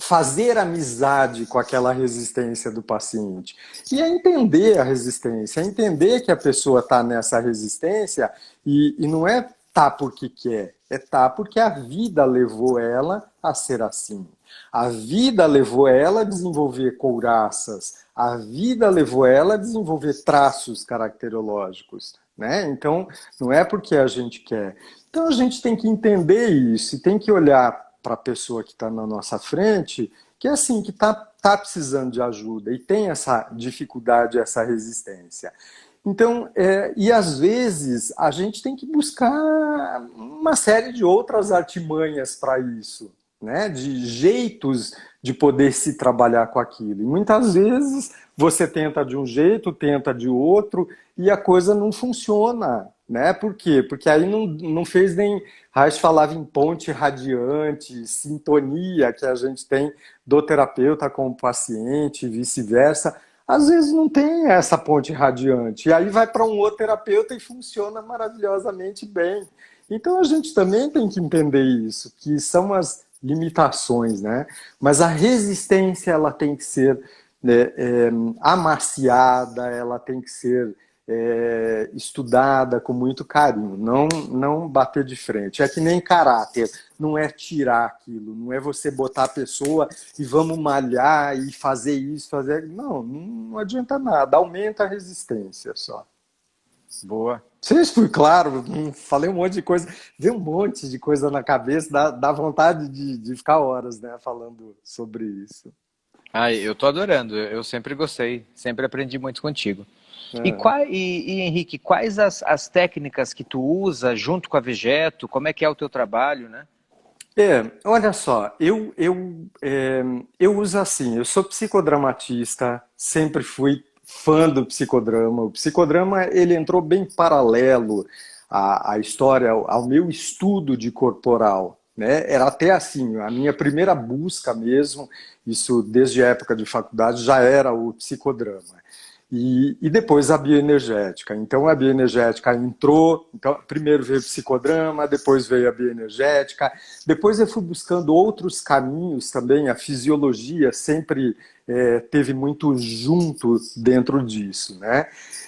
B: fazer amizade com aquela resistência do paciente. E é entender a resistência, é entender que a pessoa está nessa resistência e não é tá porque quer, é tá porque a vida levou ela a ser assim. A vida levou ela a desenvolver couraças, a vida levou ela a desenvolver traços caracterológicos. Né? Então, não é porque a gente quer. Então, a gente tem que entender isso e tem que olhar para a pessoa que está na nossa frente, que é assim, que tá precisando de ajuda e tem essa dificuldade, essa resistência. Então, e às vezes a gente tem que buscar uma série de outras artimanhas para isso, né? De jeitos de poder se trabalhar com aquilo. E muitas vezes você tenta de um jeito, tenta de outro, e a coisa não funciona. Né? Por quê? Porque aí não fez nem. Reich falava em ponte radiante, sintonia que a gente tem do terapeuta com o paciente, vice-versa. Às vezes não tem essa ponte radiante. E aí vai para um outro terapeuta e funciona maravilhosamente bem. Então a gente também tem que entender isso, que são as limitações, né? Mas a resistência ela tem que ser amaciada, ela tem que ser estudada com muito carinho, não bater de frente. É que nem caráter, não é tirar aquilo, não é você botar a pessoa e vamos malhar e fazer isso, fazer. Não adianta nada, aumenta a resistência só.
A: Boa.
B: Não sei se fui claro, falei um monte de coisa, veio um monte de coisa na cabeça, dá vontade de ficar horas, né, falando sobre isso.
A: Ah, eu tô adorando, eu sempre gostei, sempre aprendi muito contigo.
B: É.
A: Henrique, quais as técnicas que tu usa junto com a Vegeto? Como é que é o teu trabalho, né?
B: Olha só, eu uso assim, eu sou psicodramatista, sempre fui fã do psicodrama. O psicodrama, ele entrou bem paralelo à história, ao meu estudo de corporal, né? Era até assim, a minha primeira busca mesmo, isso desde a época de faculdade, já era o psicodrama. E depois a bioenergética. Então a bioenergética entrou, então, primeiro veio o psicodrama, depois veio a bioenergética, depois eu fui buscando outros caminhos também, a fisiologia sempre teve muito junto dentro disso, né?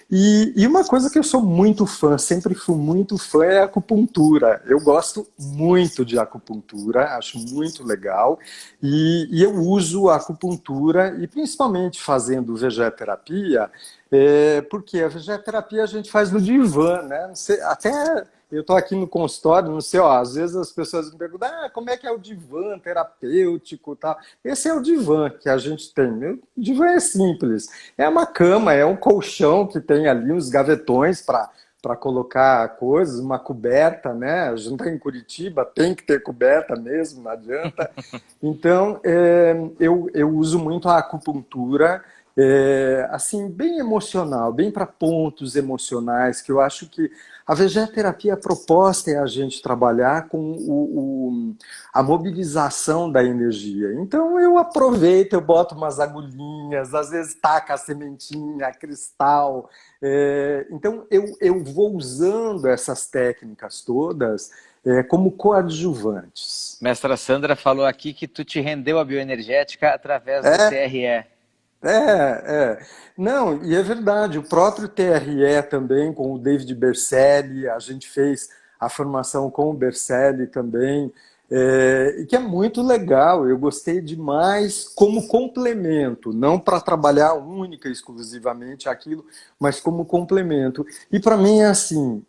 B: E uma coisa que eu sou muito fã, sempre fui muito fã, é a acupuntura. Eu gosto muito de acupuntura, acho muito legal, e eu uso a acupuntura, e principalmente fazendo vegeterapia, porque a vegeterapia a gente faz no divã, né? Não sei, até eu estou aqui no consultório, não sei, ó, às vezes as pessoas me perguntam, como é que é o divã terapêutico e tal. Esse é o divã que a gente tem. O divã é simples. É uma cama, é um colchão que tem ali uns gavetões para colocar coisas, uma coberta, né? A gente está em Curitiba, tem que ter coberta mesmo, não adianta. Então, eu uso muito a acupuntura, assim, bem emocional, bem para pontos emocionais, que eu acho que a vegeterapia, a proposta é a gente trabalhar com a mobilização da energia. Então eu aproveito, eu boto umas agulhinhas, às vezes taca a sementinha, cristal. Então eu vou usando essas técnicas todas como coadjuvantes.
A: Mestra Sandra falou aqui que tu te rendeu à bioenergética através do
B: É,
A: TRE.
B: Não, e é verdade, o próprio TRE também, com o David Berceli, a gente fez a formação com o Berceli também, e que é muito legal, eu gostei demais como complemento, não para trabalhar única e exclusivamente aquilo, mas como complemento. E para mim é assim,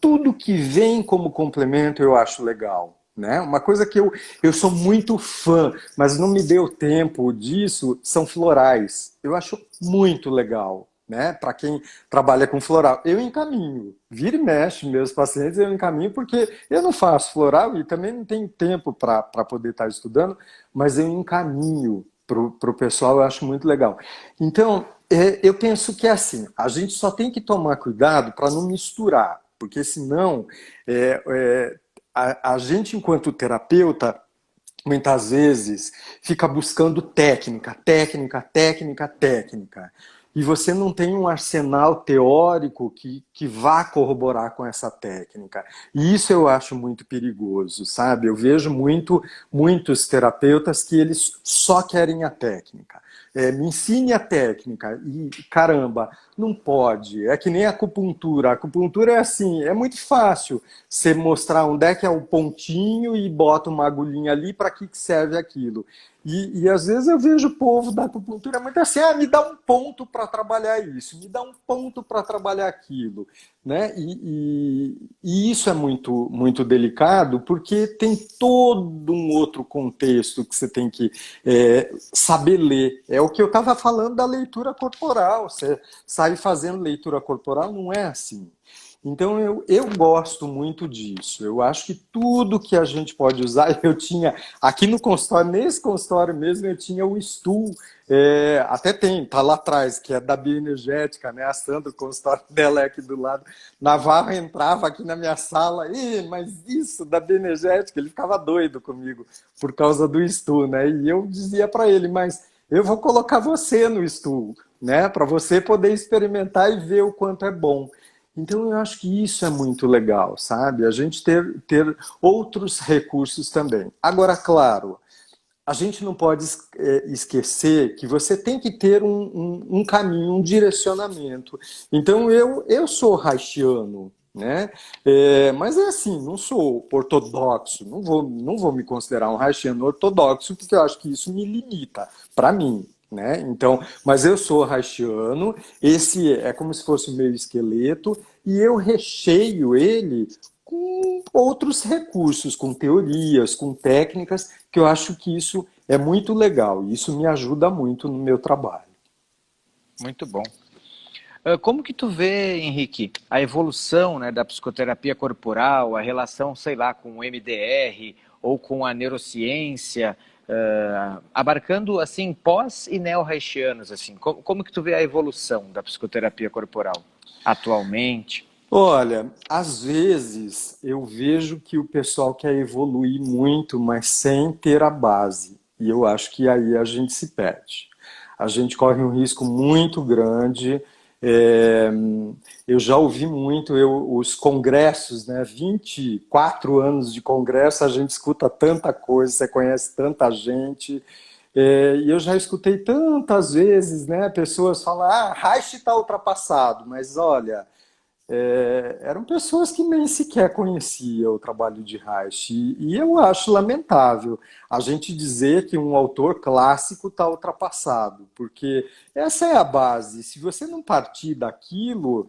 B: tudo que vem como complemento eu acho legal. Né? Uma coisa que eu sou muito fã, mas não me deu tempo disso, são florais. Eu acho muito legal, né? Para quem trabalha com floral. Eu encaminho, vira e mexe meus pacientes, eu encaminho porque eu não faço floral e também não tenho tempo para poder estar estudando, mas eu encaminho para o pessoal, eu acho muito legal. Então, eu penso que é assim, a gente só tem que tomar cuidado para não misturar, porque senão a gente, enquanto terapeuta, muitas vezes fica buscando técnica, técnica, técnica, técnica. E você não tem um arsenal teórico que vá corroborar com essa técnica. E isso eu acho muito perigoso, sabe? Eu vejo muitos terapeutas que eles só querem a técnica. Me ensine a técnica. E, caramba, não pode. É que nem a acupuntura. A acupuntura é assim, é muito fácil você mostrar onde é que é o pontinho e bota uma agulhinha ali para que serve aquilo. E às vezes eu vejo o povo da acupuntura muito assim, me dá um ponto para trabalhar isso, me dá um ponto para trabalhar aquilo. Né? E isso é muito delicado, porque tem todo um outro contexto que você tem que saber ler. É o que eu estava falando da leitura corporal. Você sair fazendo leitura corporal não é assim. Então eu gosto muito disso. Eu acho que tudo que a gente pode usar, eu tinha aqui no consultório, nesse consultório mesmo, eu tinha o stool, até tem, tá lá atrás, que é da bioenergética, né? A Sandra, o consultório dela é aqui do lado. Navarro entrava aqui na minha sala, mas isso da bioenergética, ele ficava doido comigo por causa do stool, né? E eu dizia para ele, mas eu vou colocar você no stool, né? Para você poder experimentar e ver o quanto é bom. Então, eu acho que isso é muito legal, sabe? A gente ter outros recursos também. Agora, claro, a gente não pode esquecer que você tem que ter um caminho, um direcionamento. Então, eu sou haitiano, né? Mas é assim, não sou ortodoxo, não vou me considerar um haitiano ortodoxo, porque eu acho que isso me limita, para mim. Né? Então, mas eu sou haitiano, esse é como se fosse o meu esqueleto, e eu recheio ele com outros recursos, com teorias, com técnicas, que eu acho que isso é muito legal, e isso me ajuda muito no meu trabalho.
A: Muito bom. Como que tu vê, Henrique, a evolução, né, da psicoterapia corporal, a relação, sei lá, com o MDR ou com a neurociência, abarcando, assim, pós e neo-haitianos, assim, como que tu vê a evolução da psicoterapia corporal atualmente?
B: Olha, às vezes eu vejo que o pessoal quer evoluir muito, mas sem ter a base. E eu acho que aí a gente se perde. A gente corre um risco muito grande. É, eu já ouvi muito os congressos, né? 24 anos de congresso, a gente escuta tanta coisa, você conhece tanta gente. E eu já escutei tantas vezes, né? Pessoas falam, ah, Reich está ultrapassado, mas olha. Eram pessoas que nem sequer conheciam o trabalho de Reich. E eu acho lamentável a gente dizer que um autor clássico está ultrapassado, porque essa é a base. Se você não partir daquilo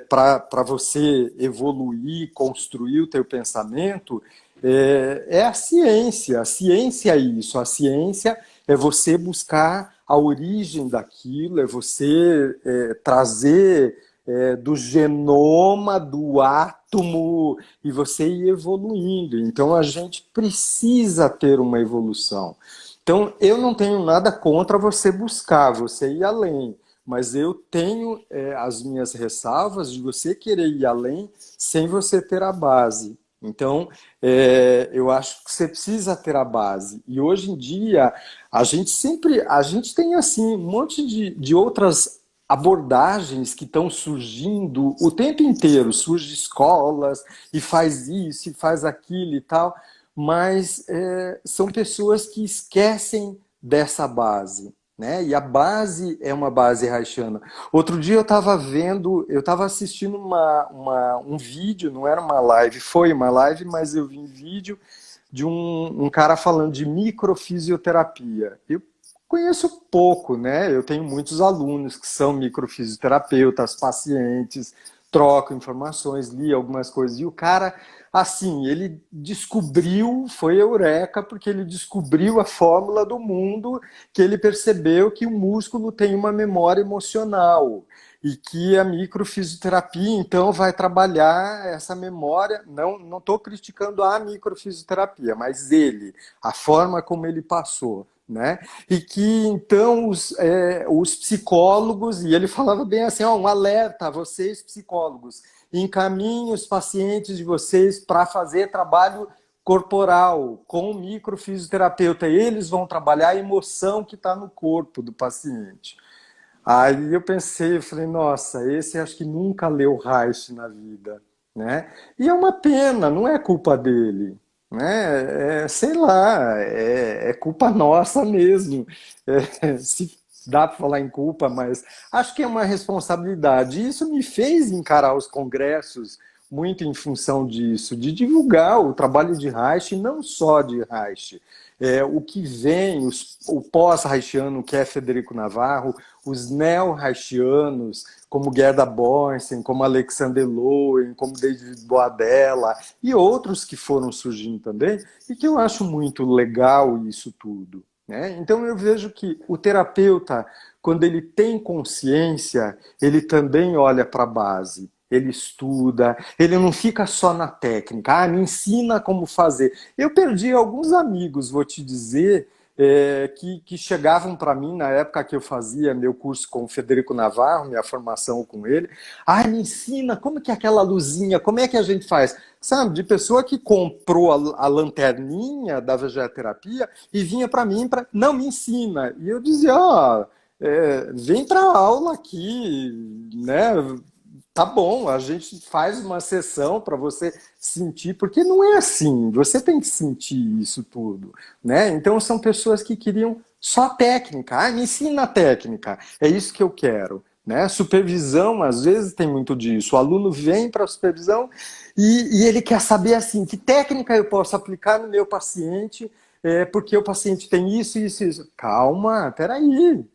B: para você evoluir, construir o teu pensamento, é a ciência. A ciência é isso. A ciência é você buscar a origem daquilo, é você trazer do genoma, do átomo, e você ir evoluindo. Então a gente precisa ter uma evolução. Então eu não tenho nada contra você buscar, você ir além, mas eu tenho as minhas ressalvas de você querer ir além sem você ter a base. Então, eu acho que você precisa ter a base. E hoje em dia, a gente tem assim um monte de outras abordagens que estão surgindo o tempo inteiro, surge escolas e faz isso e faz aquilo e tal, mas são pessoas que esquecem dessa base, né? E a base é uma base haitiana. Outro dia eu estava assistindo um vídeo, não era uma live, foi uma live, mas eu vi um vídeo de um cara falando de microfisioterapia. Eu conheço pouco, né? Eu tenho muitos alunos que são microfisioterapeutas, pacientes, troco informações, li algumas coisas. E o cara, assim, ele descobriu, foi eureka, porque ele descobriu a fórmula do mundo, que ele percebeu que o músculo tem uma memória emocional. E que a microfisioterapia, então, vai trabalhar essa memória. Não estou criticando a microfisioterapia, mas ele, a forma como ele passou. Né? E que então os psicólogos, e ele falava bem assim, ó, um alerta a vocês psicólogos, encaminhem os pacientes de vocês para fazer trabalho corporal com o microfisioterapeuta, eles vão trabalhar a emoção que está no corpo do paciente. Aí eu pensei, eu falei, nossa, esse acho que nunca leu Reich na vida, né? E é uma pena, não é culpa dele, né? Sei lá, é culpa nossa mesmo. Se dá para falar em culpa, mas acho que é uma responsabilidade. E isso me fez encarar os congressos muito em função disso, de divulgar o trabalho de Reich, não só de Reich. O que vem, o pós-reichiano, que é Federico Navarro, os neo-reichianos, como Gerda Bornstein, como Alexander Lowen, como David Boadella, e outros que foram surgindo também, e que eu acho muito legal isso tudo. Né? Então eu vejo que o terapeuta, quando ele tem consciência, ele também olha para a base. Ele estuda, ele não fica só na técnica. Ah, me ensina como fazer. Eu perdi alguns amigos, vou te dizer, que chegavam para mim na época que eu fazia meu curso com o Federico Navarro, minha formação com ele. Ah, me ensina, como que é aquela luzinha, como é que a gente faz? Sabe, de pessoa que comprou a lanterninha da vegeterapia e vinha para mim para, não, me ensina. E eu dizia, ó, vem para a aula aqui, né? Tá bom, a gente faz uma sessão para você sentir, porque não é assim, você tem que sentir isso tudo, né? Então são pessoas que queriam só técnica, me ensina a técnica, é isso que eu quero, né? Supervisão, às vezes tem muito disso, o aluno vem para a supervisão e ele quer saber assim, que técnica eu posso aplicar no meu paciente, porque o paciente tem isso, isso, isso. Calma, peraí.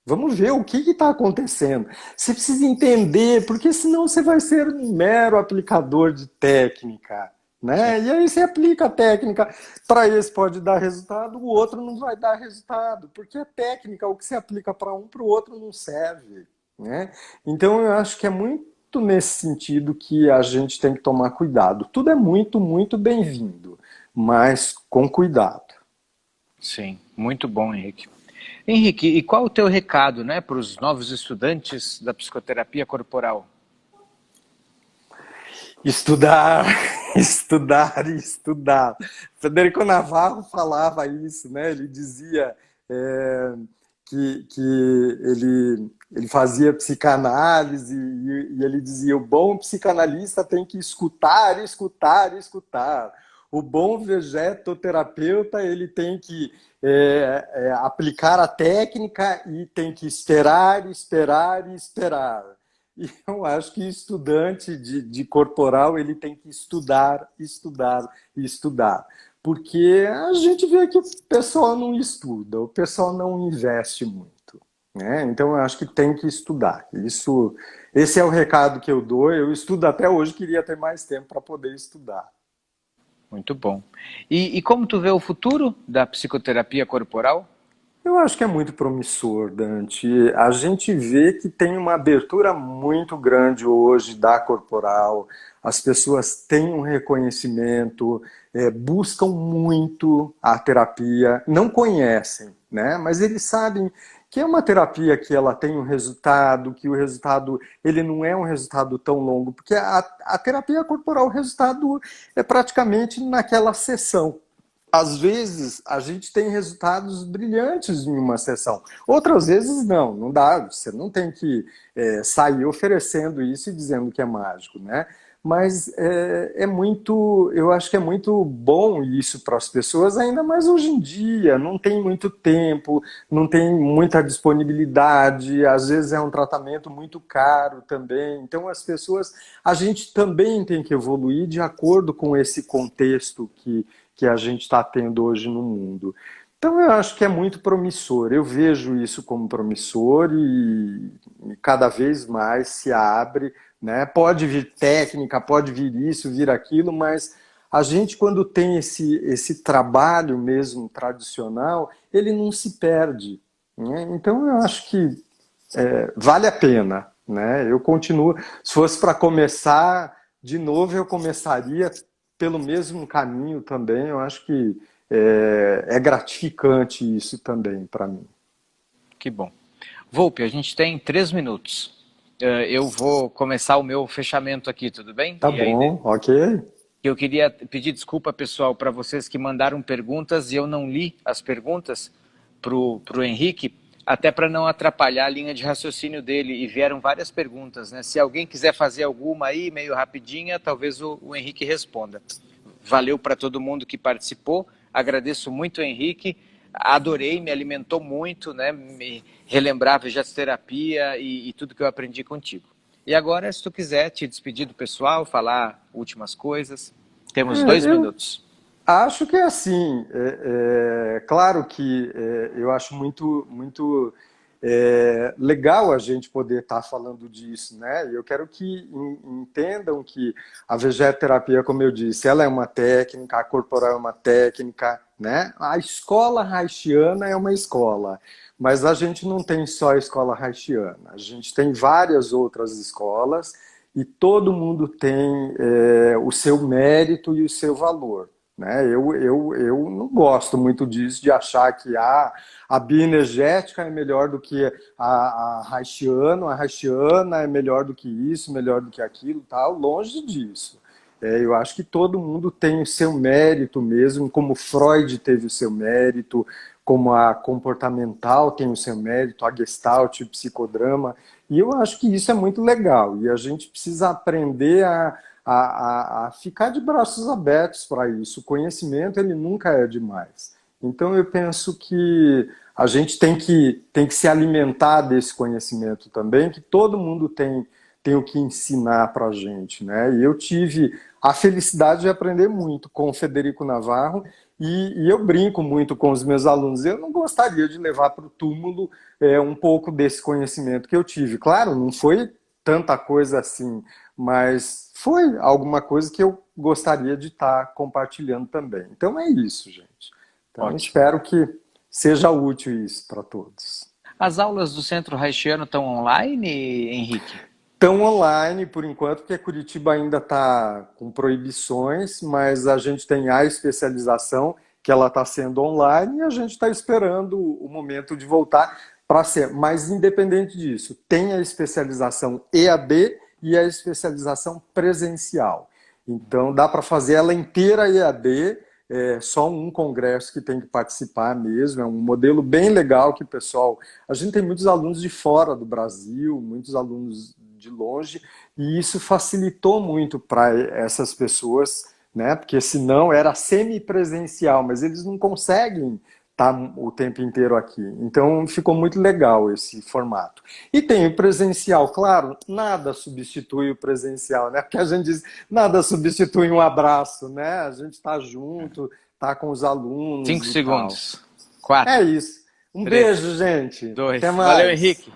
B: Vamos ver o que está acontecendo. Você precisa entender, porque senão você vai ser um mero aplicador de técnica. Né? E aí você aplica a técnica, para esse pode dar resultado, o outro não vai dar resultado, porque a técnica, o que você aplica para um, para o outro não serve. Né? Então eu acho que é muito nesse sentido que a gente tem que tomar cuidado. Tudo é muito, muito bem-vindo, mas com cuidado.
A: Sim, muito bom, Henrique. Henrique, e qual o teu recado, né, para os novos estudantes da psicoterapia corporal?
B: Estudar, estudar e estudar. Frederico Navarro falava isso, né? Ele dizia é, que ele fazia psicanálise e ele dizia: o bom psicanalista tem que escutar, escutar, escutar. O bom vegetoterapeuta ele tem que aplicar a técnica e tem que esperar, esperar e esperar. E eu acho que estudante de corporal ele tem que estudar, estudar e estudar. Porque a gente vê que o pessoal não estuda, o pessoal não investe muito. Né? Então eu acho que tem que estudar. Esse é o recado que eu dou. Eu estudo até hoje, queria ter mais tempo para poder estudar.
A: Muito bom. E como tu vê o futuro da psicoterapia corporal?
B: Eu acho que é muito promissor, Dante. A gente vê que tem uma abertura muito grande hoje da corporal, as pessoas têm um reconhecimento, buscam muito a terapia, não conhecem, né? Mas eles sabem que é uma terapia que ela tem um resultado, que o resultado ele não é um resultado tão longo, porque a terapia corporal, o resultado é praticamente naquela sessão. Às vezes a gente tem resultados brilhantes em uma sessão, outras vezes não, não dá, você não tem que sair oferecendo isso e dizendo que é mágico, né? Mas eu acho que é muito bom isso para as pessoas, ainda mais hoje em dia, não tem muito tempo, não tem muita disponibilidade, às vezes é um tratamento muito caro também, então a gente também tem que evoluir de acordo com esse contexto que a gente está tendo hoje no mundo. Então eu acho que é muito promissor. Eu vejo isso como promissor e cada vez mais se abre, né? Pode vir técnica, pode vir isso, vir aquilo, mas a gente quando tem esse trabalho mesmo tradicional, ele não se perde. Né? Então eu acho que vale a pena. Né? Eu continuo. Se fosse para começar de novo, eu começaria pelo mesmo caminho também. Eu acho que é gratificante isso também para mim.
A: Que bom. Volpe, a gente tem 3 minutos. Eu vou começar o meu fechamento aqui, tudo bem?
B: Tá bom, ok.
A: Eu queria pedir desculpa, pessoal, para vocês que mandaram perguntas e eu não li as perguntas para o Henrique, até para não atrapalhar a linha de raciocínio dele, e vieram várias perguntas, né? Se alguém quiser fazer alguma aí, meio rapidinha, talvez o Henrique responda. Valeu para todo mundo que participou, agradeço muito, Henrique, adorei, me alimentou muito, né? Me relembrar a vegetoterapia e tudo que eu aprendi contigo. E agora, se tu quiser te despedir do pessoal, falar últimas coisas, temos 2 minutos.
B: Acho que é assim. Claro que eu acho muito legal a gente poder estar falando disso, né? Eu quero que entendam que a vegetoterapia, como eu disse, ela é uma técnica, a corporal é uma técnica, né? A escola haitiana é uma escola, mas a gente não tem só a escola haitiana, a gente tem várias outras escolas e todo mundo tem o seu mérito e o seu valor. Né? Eu não gosto muito disso, de achar que a bioenergética é melhor do que a haitiana é melhor do que isso, melhor do que aquilo, tal. Longe disso. Eu acho que todo mundo tem o seu mérito mesmo, como Freud teve o seu mérito, como a comportamental tem o seu mérito, a Gestalt, o psicodrama, e eu acho que isso é muito legal, e a gente precisa aprender a ficar de braços abertos para isso. O conhecimento, ele nunca é demais. Então, eu penso que a gente tem que se alimentar desse conhecimento também, que todo mundo tem o que ensinar para a gente. Né? E eu tive a felicidade de aprender muito com o Frederico Navarro, e eu brinco muito com os meus alunos. Eu não gostaria de levar para o túmulo um pouco desse conhecimento que eu tive. Claro, não foi tanta coisa assim, mas foi alguma coisa que eu gostaria de estar compartilhando também. Então é isso, gente. Então
A: Ótimo.
B: espero que seja útil isso para todos.
A: As aulas do Centro Haitiano estão online, Henrique?
B: Estão online por enquanto, porque Curitiba ainda está com proibições, mas a gente tem a especialização, que ela está sendo online, e a gente está esperando o momento de voltar para ser. Mas independente disso, tem a especialização EAD e a especialização presencial. Então dá para fazer ela inteira EAD, é só um congresso que tem que participar mesmo, é um modelo bem legal que o pessoal... A gente tem muitos alunos de fora do Brasil, muitos alunos de longe, e isso facilitou muito para essas pessoas, né? Porque senão era semipresencial, mas eles não conseguem estar o tempo inteiro aqui. Então ficou muito legal esse formato. E tem o presencial, claro, nada substitui o presencial, né? Porque a gente diz, nada substitui um abraço, né? A gente está junto, está com os alunos
A: 5
B: e tal.
A: segundos. 4,
B: É isso. Um
A: 3,
B: beijo, gente.
A: 2.
B: Até
A: Valeu,
B: mais.
A: Henrique.